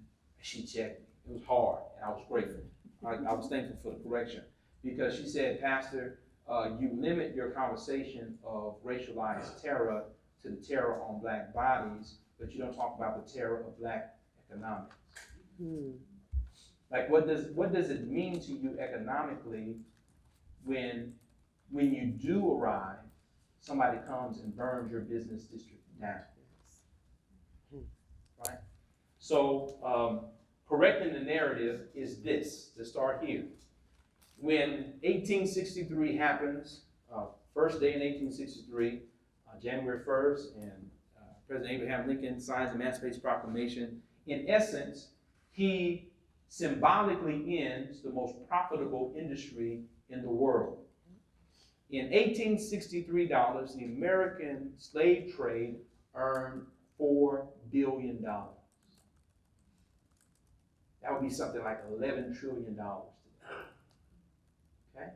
she checked me. It was hard, and I was grateful. I was thankful for the correction, because she said, Pastor, you limit your conversation of racialized terror to the terror on Black bodies, but you don't talk about the terror of Black economics. Like, what does it mean to you economically when you do arrive, somebody comes and burns your business district down? Right? So correcting the narrative is this, to start here. When 1863 happens, first day in 1863, January 1st, and President Abraham Lincoln signs the Emancipation Proclamation, in essence, he symbolically ends the most profitable industry in the world. In 1863 dollars, the American slave trade earned $4 billion. That would be something like $11 trillion today. Okay?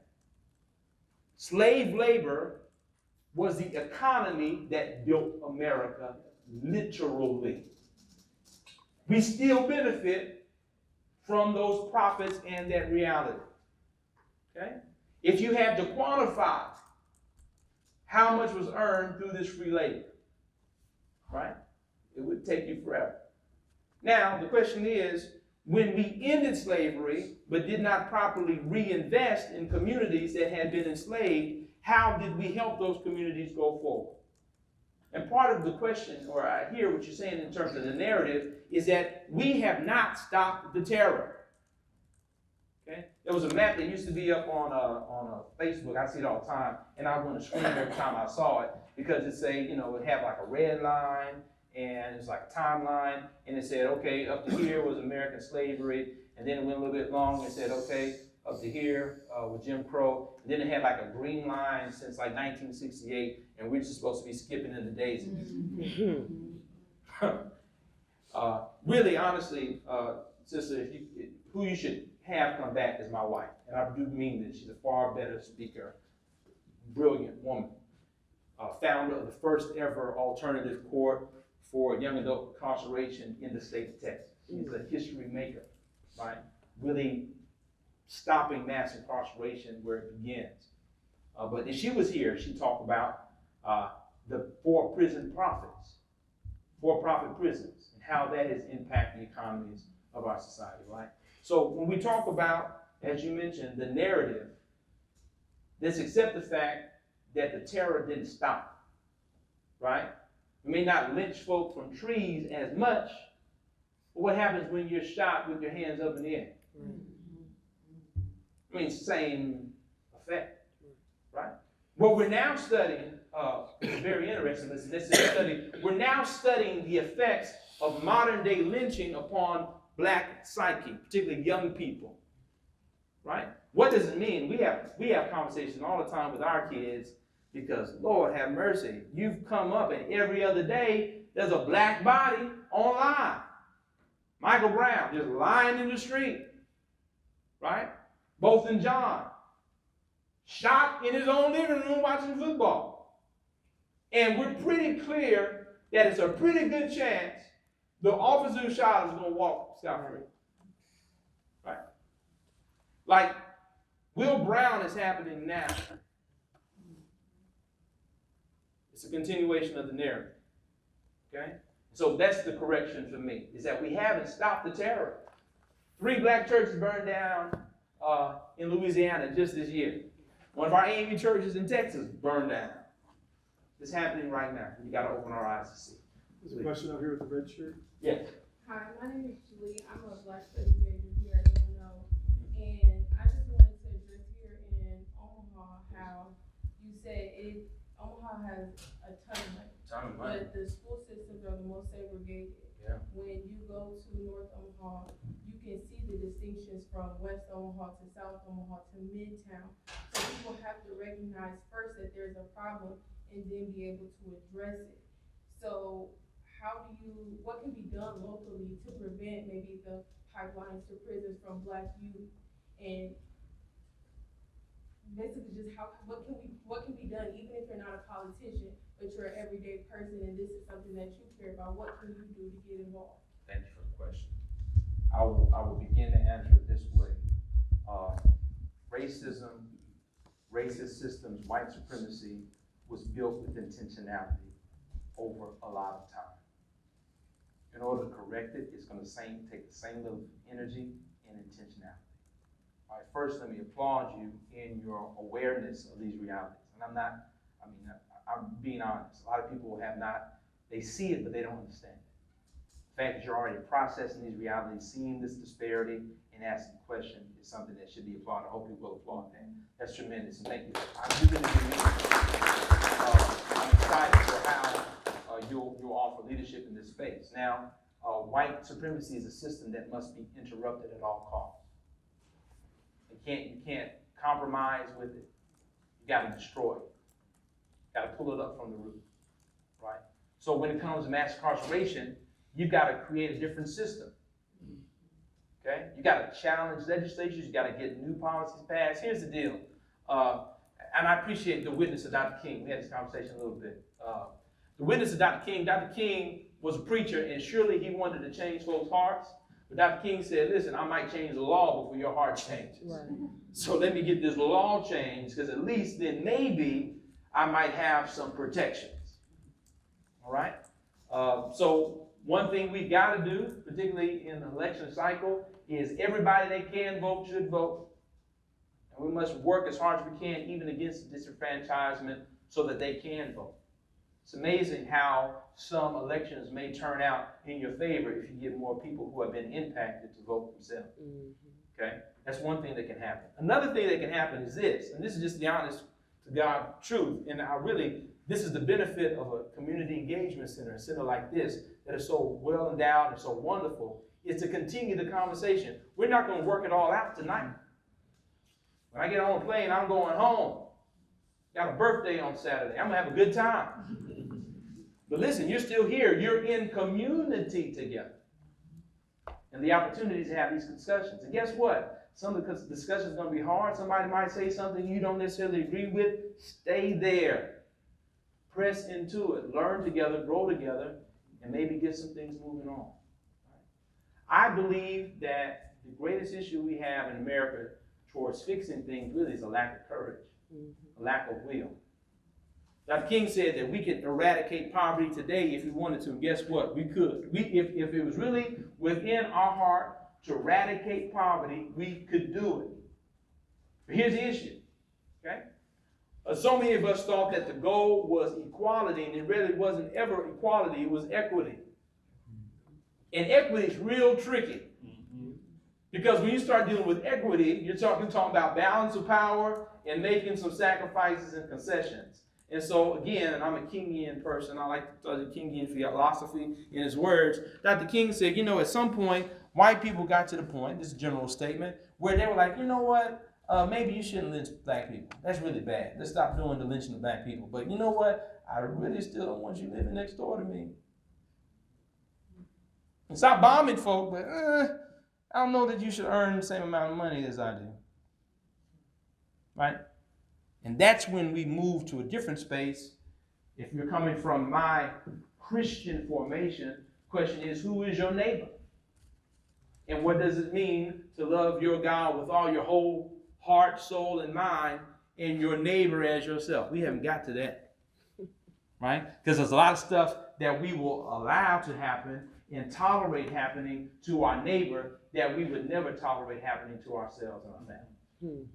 Slave labor was the economy that built America, literally. We still benefit from those profits and that reality. Okay? If you had to quantify how much was earned through this free labor, right? It would take you forever. Now, the question is, when we ended slavery but did not properly reinvest in communities that had been enslaved, how did we help those communities go forward? And part of the question, or I hear what you're saying in terms of the narrative, is that we have not stopped the terror. Okay? There was a map that used to be up on Facebook. I see it all the time, and I want to scream every time I saw it, because it say, it had like a red line, and it's like a timeline, and it said, okay, up to here was American slavery, and then it went a little bit long and said, okay, up to here with Jim Crow. And then they had like a green line since like 1968, and we're just supposed to be skipping in the daisies. Really, honestly, sister, who you should have come back is my wife, and I do mean this. She's a far better speaker, brilliant woman, founder of the first ever alternative court for young adult incarceration in the state of Texas. She's a history maker, right? Really stopping mass incarceration where it begins. But if she was here, she'd talk about the for-profit prisons, and how that has impacted the economies of our society, right? So when we talk about, as you mentioned, the narrative, let's accept the fact that the terror didn't stop, right? We may not lynch folk from trees as much, but what happens when you're shot with your hands up in the air? I mean, same effect, right? What we're now studying, is very interesting. This is study. We're now studying the effects of modern day lynching upon black psyche, particularly young people, right? What does it mean? We have conversations all the time with our kids because, Lord have mercy, you've come up and every other day there's a black body online. Michael Brown just lying in the street, right? Bolton John shot in his own living room watching football. And we're pretty clear that it's a pretty good chance the officer who shot him is going to walk scot-free. Right? Like, Will Brown is happening now. It's a continuation of the narrative. Okay? So that's the correction for me, is that we haven't stopped the terror. 3 black churches burned down in Louisiana just this year. One of our AME churches in Texas burned down. It's happening right now. We got to open our eyes to see. There's a question out here with the red shirt. Yes. Hi, my name is Julie. I'm a Black Studies major here at Illinois, and I just wanted to address here in Omaha how you said Omaha has a ton of money, but the school systems are the most segregated. Yeah. When you go to North Omaha, you can see the distinctions from West Omaha to South Omaha to Midtown. So people have to recognize first that there's a problem and then be able to address it. So what can be done locally to prevent maybe the pipelines to prisons from Black youth, and basically just what can be done, even if you're not a politician, but you're an everyday person and this is something that you care about, what can you do to get involved? Thank you for the question. I will begin to answer it this way. Racism, racist systems, white supremacy was built with intentionality over a lot of time. In order to correct it, it's going to take the same level of energy and intentionality. All right, first, let me applaud you in your awareness of these realities. And I'm being honest. A lot of people they see it, but they don't understand it. The fact that you're already processing these realities, seeing this disparity, and asking questions is something that should be applauded. I hope you will applaud that. That's tremendous, and thank you. I'm excited for how you'll offer leadership in this space. Now, white supremacy is a system that must be interrupted at all costs. You can't compromise with it. You got to destroy it. You got to pull it up from the root, right? So when it comes to mass incarceration, you've got to create a different system. Okay? You got to challenge legislatures. You got to get new policies passed. Here's the deal, and I appreciate the witness of Dr. King. We had this conversation a little bit. The witness of Dr. King was a preacher, and surely he wanted to change folks' hearts. But Dr. King said, listen, I might change the law before your heart changes. Right. So let me get this law changed, because at least then maybe I might have some protections. All right? So one thing we've got to do, particularly in the election cycle, is everybody that can vote should vote. And we must work as hard as we can, even against disenfranchisement, so that they can vote. It's amazing how some elections may turn out in your favor if you get more people who have been impacted to vote themselves. Okay? That's one thing that can happen. Another thing that can happen is this, and this is just the honest to God truth, and this is the benefit of a community engagement center, a center like this, that is so well endowed and so wonderful, is to continue the conversation. We're not going to work it all out tonight. When I get on the plane, I'm going home. Got a birthday on Saturday. I'm going to have a good time. But listen, you're still here. You're in community together. And the opportunity to have these discussions. And guess what? Some of the discussions are going to be hard. Somebody might say something you don't necessarily agree with. Stay there. Press into it. Learn together, grow together, and maybe get some things moving on. I believe that the greatest issue we have in America towards fixing things really is a lack of courage, a lack of will. Dr. King said that we could eradicate poverty today if we wanted to. And guess what? We could. If it was really within our heart to eradicate poverty, we could do it. But here's the issue, okay? So many of us thought that the goal was equality, and it really wasn't ever equality, it was equity. And equity is real tricky. Because when you start dealing with equity, you're talking about balance of power and making some sacrifices and concessions. And so, again, I'm a Kingian person. I like to study Kingian philosophy in his words. Dr. King said, at some point, white people got to the point, this is a general statement, where they were like, you know what? Maybe you shouldn't lynch black people. That's really bad. Let's stop doing the lynching of black people. But you know what? I really still don't want you living next door to me. And stop bombing folk, but I don't know that you should earn the same amount of money as I do. Right? And that's when we move to a different space. If you're coming from my Christian formation, the question is, who is your neighbor? And what does it mean to love your God with all your whole heart, soul, and mind, and your neighbor as yourself? We haven't got to that. Right? Because there's a lot of stuff that we will allow to happen and tolerate happening to our neighbor that we would never tolerate happening to ourselves and our family.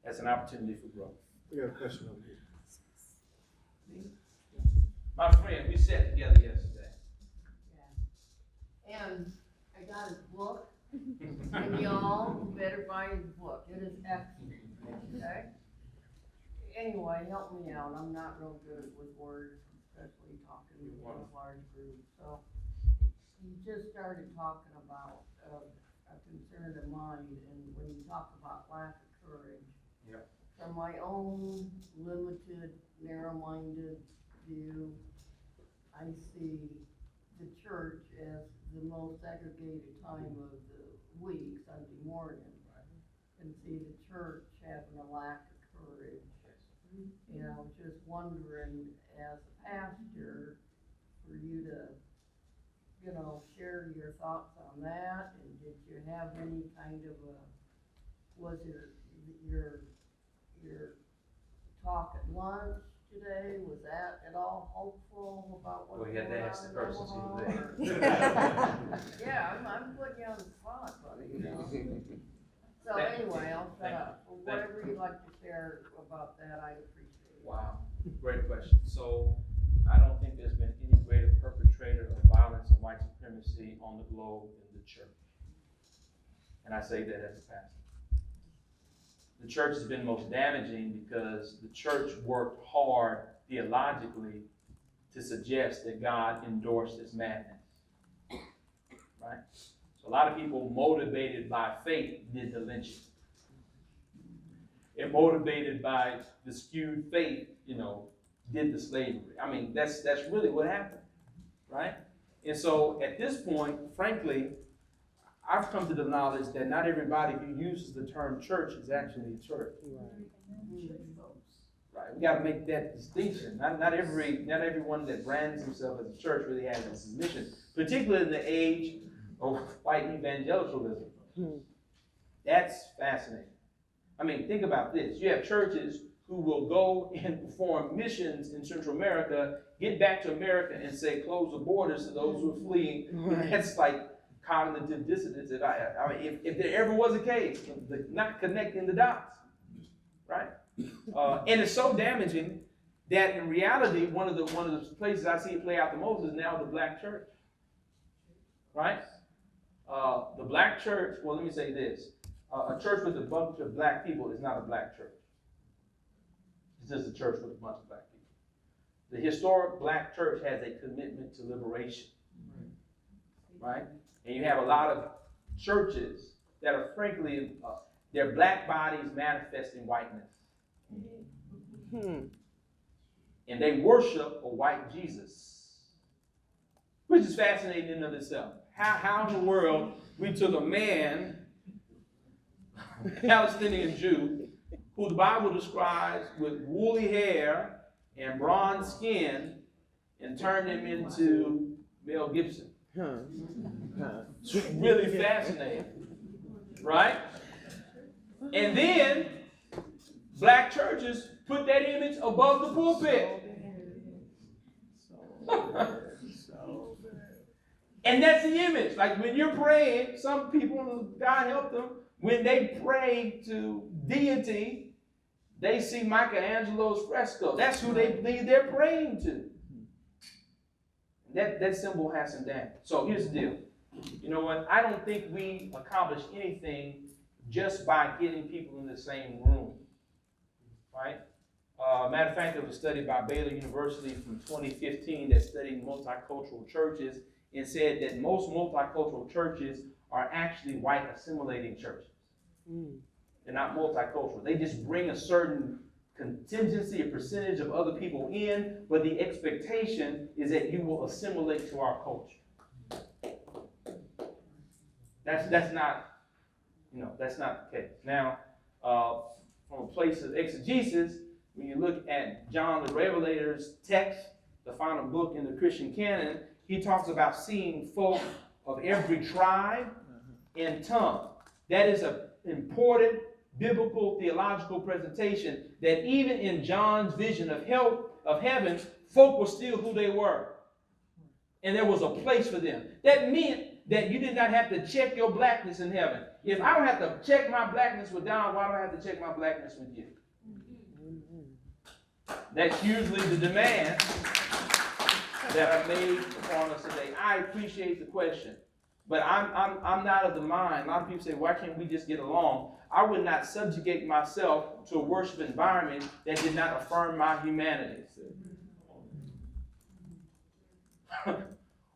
That's an opportunity for growth. We got a question over here. My friend, we sat together yesterday. Yeah. And I got his book, and y'all better buy his book. It is excellent, okay? Anyway, help me out. I'm not real good with words, especially talking to a large group. So you just started talking about a concern of mine, and when you talk about lack of courage, yep. From my own limited, narrow-minded view, I see the church as the most segregated time of the week, Sunday morning, and see the church having a lack of courage. And I was just wondering, as a pastor, for you to, share your thoughts on that, and did you have any kind of was your talk at lunch today, was that at all hopeful about what's going on in Omaha? Yeah, I'm putting you on the spot, buddy, So anyway, I'll shut up. Whatever you'd like to share about that, I'd appreciate it. Wow, great question. So I don't think there's been any greater perpetrator of violence and white supremacy on the globe than the church. And I say that as a pastor. The church has been most damaging because the church worked hard theologically to suggest that God endorsed this madness. Right? So a lot of people motivated by faith did the lynching. And motivated by the skewed faith, did the slavery. I mean, that's really what happened. Right? And so at this point, frankly, I've come to the knowledge that not everybody who uses the term church is actually a church. Right. We got to make that distinction. Not everyone that brands himself as a church really has this mission, particularly in the age of white evangelicalism. That's fascinating. I mean, think about this. You have churches who will go and perform missions in Central America, get back to America and say, close the borders to those who are fleeing. That's like cognitive dissonance. If there ever was a case, not connecting the dots, right? And it's so damaging that in reality, one of the places I see it play out the most is now the black church, right? The black church. Well, let me say this: a church with a bunch of black people is not a black church. It's just a church with a bunch of black people. The historic black church has a commitment to liberation, right? And you have a lot of churches that are frankly They're black bodies manifesting whiteness. And they worship a white Jesus, which is fascinating in and of itself. How in the world we took a man, Palestinian Jew, who the Bible describes with woolly hair and bronze skin, and turned him into Mel Gibson. It's really fascinating, right? And then black churches put that image above the pulpit. And that's the image. Like when you're praying, some people, God help them, when they pray to deity, they see Michelangelo's fresco. That's who they believe they're praying to. That symbol has some damage. So here's the deal. You know what? I don't think we accomplish anything just by getting people in the same room. Right? Matter of fact, there was a study by Baylor University from 2015 that studied multicultural churches and said that most multicultural churches are actually white assimilating churches. They're not multicultural. They just bring a certain contingency, a percentage of other people in, but the expectation is that you will assimilate to our culture. That's not, that's not the case. Now, from a place of exegesis, when you look at John the Revelator's text, the final book in the Christian canon, he talks about seeing folk of every tribe and tongue. That is an important biblical theological presentation that even in John's vision of heaven, folk were still who they were. And there was a place for them. That meant that you did not have to check your blackness in heaven. If I don't have to check my blackness with Don, why do I have to check my blackness with you? That's usually the demand that are made upon us today. I appreciate the question, but I'm not of the mind. A lot of people say, why can't we just get along? I would not subjugate myself to a worship environment that did not affirm my humanity.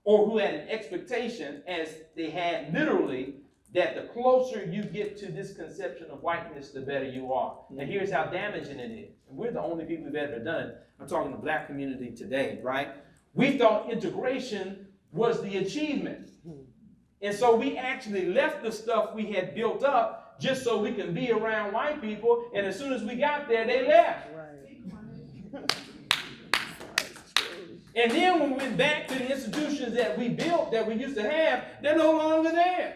Or who had an expectation, as they had literally, that the closer you get to this conception of whiteness, the better you are. And here's how damaging it is. And we're the only people who've ever done it. I'm talking to the black community today, right? We thought integration was the achievement. And so we actually left the stuff we had built up just so we can be around white people. And as soon as we got there, they left. And then when we went back to the institutions that we built, that we used to have, they're no longer there.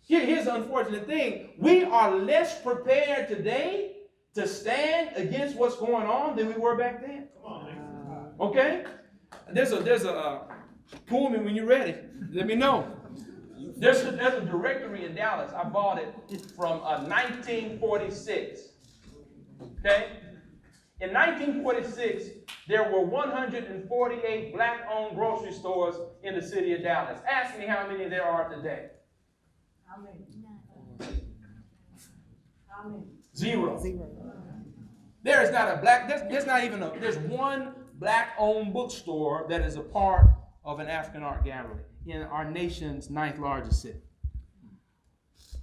Here's the unfortunate thing. We are less prepared today to stand against what's going on than we were back then. Okay? There's a pull me when you're ready. Let me know. There's a directory in Dallas. I bought it from 1946. Okay? In 1946, there were 148 black-owned grocery stores in the city of Dallas. Ask me how many there are today. How many? How many? Zero. There is not a black, there's one black-owned bookstore that is a part of an African art gallery in our nation's 9th largest city.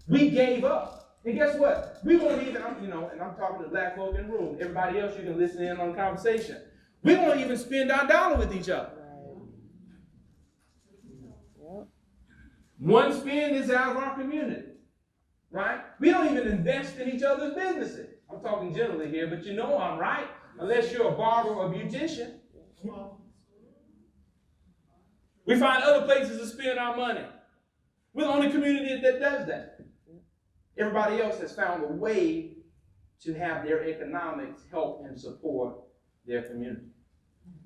We gave up. And guess what? We won't even, and I'm talking to black folk in the room. Everybody else, you can listen in on the conversation. We won't even spend our dollar with each other. One spend is out of our community, right? We don't even invest in each other's businesses. I'm talking generally here, but you know I'm right, unless you're a barber or a beautician. We find other places to spend our money. We're the only community that does that. Everybody else has found a way to have their economics help and support their community.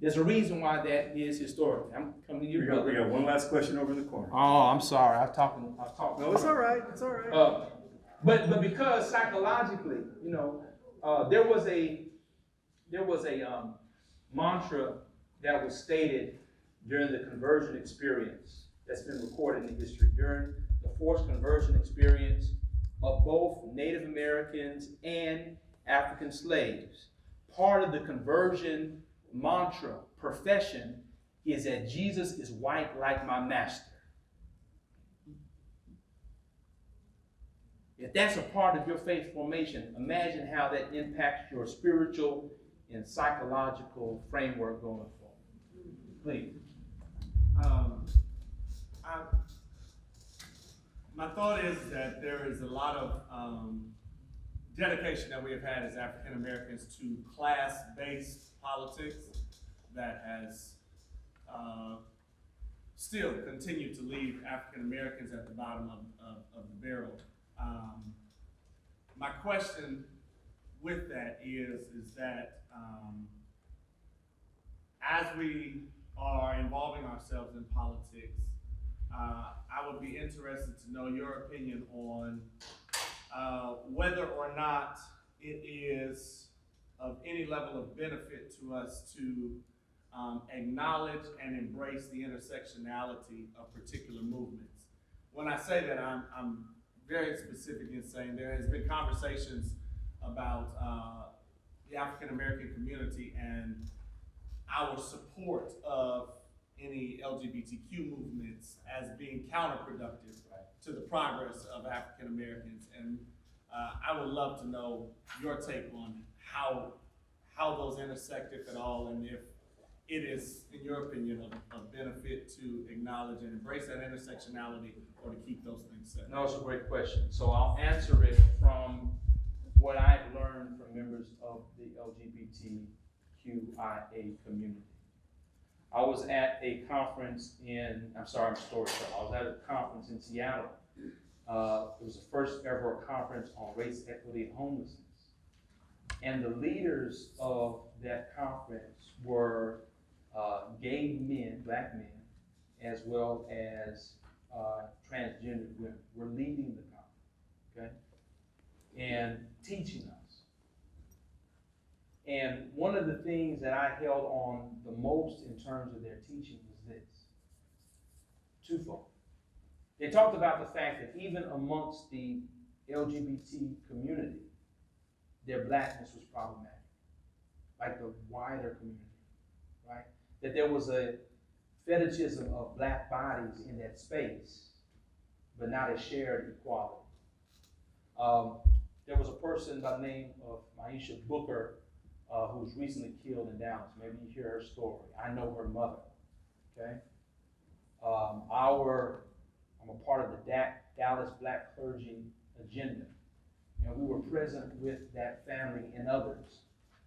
There's a reason why that is historic. I'm coming to you. We got one last question over in the corner. Oh, I'm sorry. I was talking. No, it's all right. It's all right. But because psychologically, there was a mantra that was stated during the conversion experience that's been recorded in history, during the forced conversion experience of both Native Americans and African slaves. Part of the conversion mantra, profession, is that Jesus is white like my master. If that's a part of your faith formation, imagine how that impacts your spiritual and psychological framework going forward. Please. My thought is that there is a lot of dedication that we have had as African Americans to class-based politics that has still continued to leave African Americans at the bottom of the barrel. My question with that is that as we are involving ourselves in politics, I would be interested to know your opinion on whether or not it is of any level of benefit to us to acknowledge and embrace the intersectionality of particular movements. When I say that, I'm very specific in saying there has been conversations about the African American community and our support of any LGBTQ movements as being counterproductive to the progress of African Americans. And I would love to know your take on how those intersect, if at all, and if it is, in your opinion, of benefit to acknowledge and embrace that intersectionality or to keep those things separate. No, it's a great question. So I'll answer it from what I've learned from members of the LGBTQIA community. I was at a conference I'm storytelling. I was at a conference in Seattle. It was the first ever conference on race, equity, and homelessness. And the leaders of that conference were gay men, black men, as well as transgender women. Were leading the conference, okay? And teaching us. And one of the things that I held on the most in terms of their teaching was this, twofold. They talked about the fact that even amongst the LGBT community, their blackness was problematic, like the wider community, right? That there was a fetishism of black bodies in that space, but not a shared equality. There was a person by the name of Maisha Booker who was recently killed in Dallas. Maybe you hear her story. I know her mother, okay? I'm a part of the Dallas Black Clergy Agenda, and we were present with that family and others,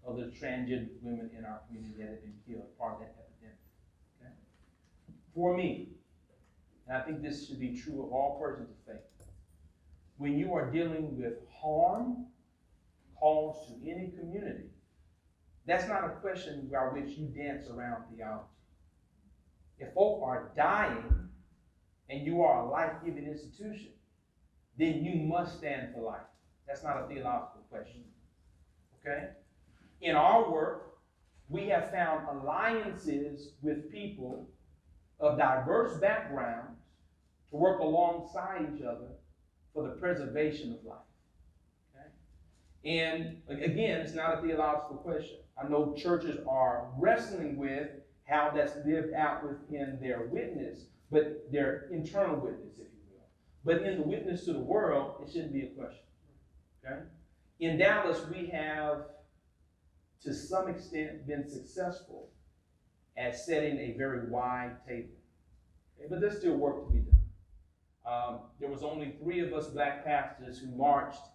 other transgender women in our community that had been killed, part of that epidemic, okay? For me, and I think this should be true of all persons of faith, when you are dealing with harm caused to any community, that's not a question by which you dance around theology. If folk are dying and you are a life-giving institution, then you must stand for life. That's not a theological question, okay? In our work, we have found alliances with people of diverse backgrounds to work alongside each other for the preservation of life, okay? And again, it's not a theological question. I know churches are wrestling with how that's lived out within their witness, but their internal witness, if you will. But in the witness to the world, it shouldn't be a question, okay? In Dallas, we have, to some extent, been successful at setting a very wide table, okay? But there's still work to be done. There was only 3 of us black pastors who marched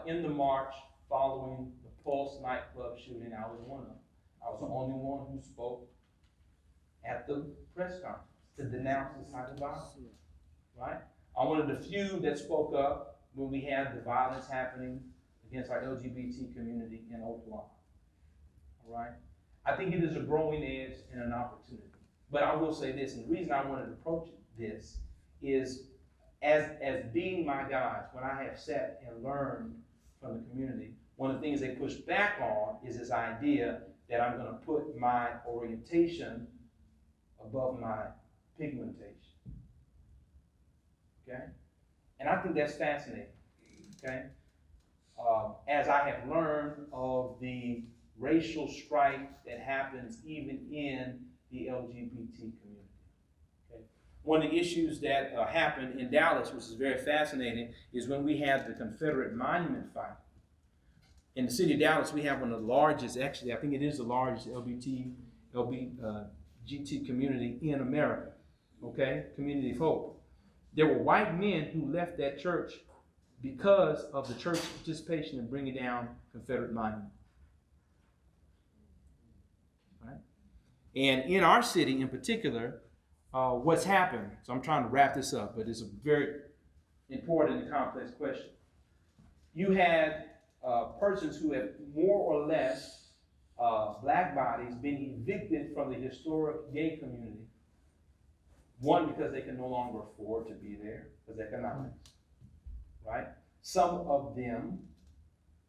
in the march following the Pulse nightclub shooting. I was one of them. I was the only one who spoke at the press conference to denounce this type of violence, right? I'm one of the few that spoke up when we had the violence happening against our LGBT community in Oklahoma, all right? I think it is a growing edge and an opportunity. But I will say this, and the reason I wanted to approach this is as being my guides, when I have sat and learned from the community, one of the things they push back on is this idea that I'm going to put my orientation above my pigmentation, okay? And I think that's fascinating, okay? As I have learned of the racial strife that happens even in the LGBT community, okay? one of the issues that happened in Dallas, which is very fascinating, is when we had the Confederate monument fight. In the city of Dallas, we have one of the largest, actually, I think it is the largest LBGT community in America, okay? Community of Hope. There were white men who left that church because of the church's participation in bringing down Confederate monuments. Right? And in our city in particular, what's happened, so I'm trying to wrap this up, but it's a very important and complex question. You had persons who have more or less black bodies been evicted from the historic gay community. One, because they can no longer afford to be there, because economics, right? Some of them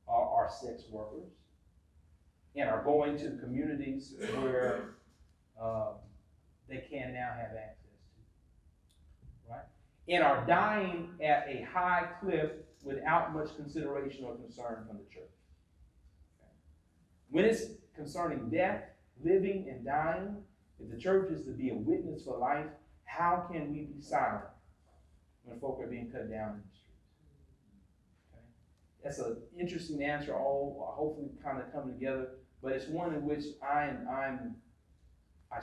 are sex workers and are going to communities where they can now have access to, right? And are dying at a high clip without much consideration or concern from the church. Okay. When it's concerning death, living, and dying, if the church is to be a witness for life, how can we be silent when folk are being cut down in the streets? Okay. That's an interesting answer, all hopefully kind of coming together, but it's one in which I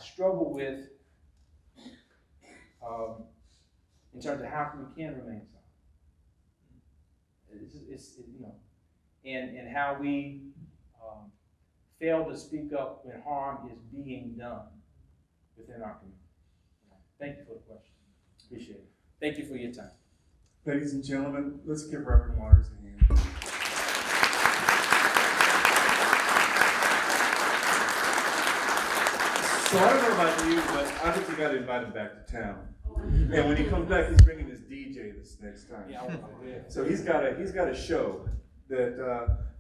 struggle with in terms of how we can remain silent. And how we fail to speak up when harm is being done within our community. Thank you for the question. Appreciate it. Thank you for your time. Ladies and gentlemen, let's give Reverend Waters a hand. So I don't know about you, but I think you got to invite him back to town. And when he comes back, he's bringing his DJ this next time. Yeah, So he's got a show that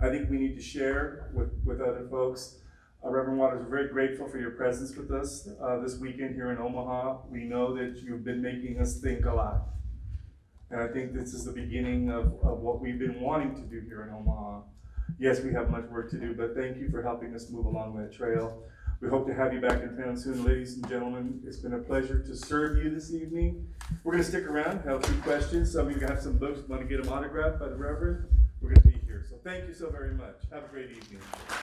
I think we need to share with other folks. Reverend Waters, we're very grateful for your presence with us this weekend here in Omaha. We know that you've been making us think a lot. And I think this is the beginning of what we've been wanting to do here in Omaha. Yes, we have much work to do, but thank you for helping us move along that trail. We hope to have you back in town soon, ladies and gentlemen. It's been a pleasure to serve you this evening. We're going to stick around, have a few questions. Some of you have some books, want to get them autographed by the Reverend. We're going to be here. So thank you so very much. Have a great evening.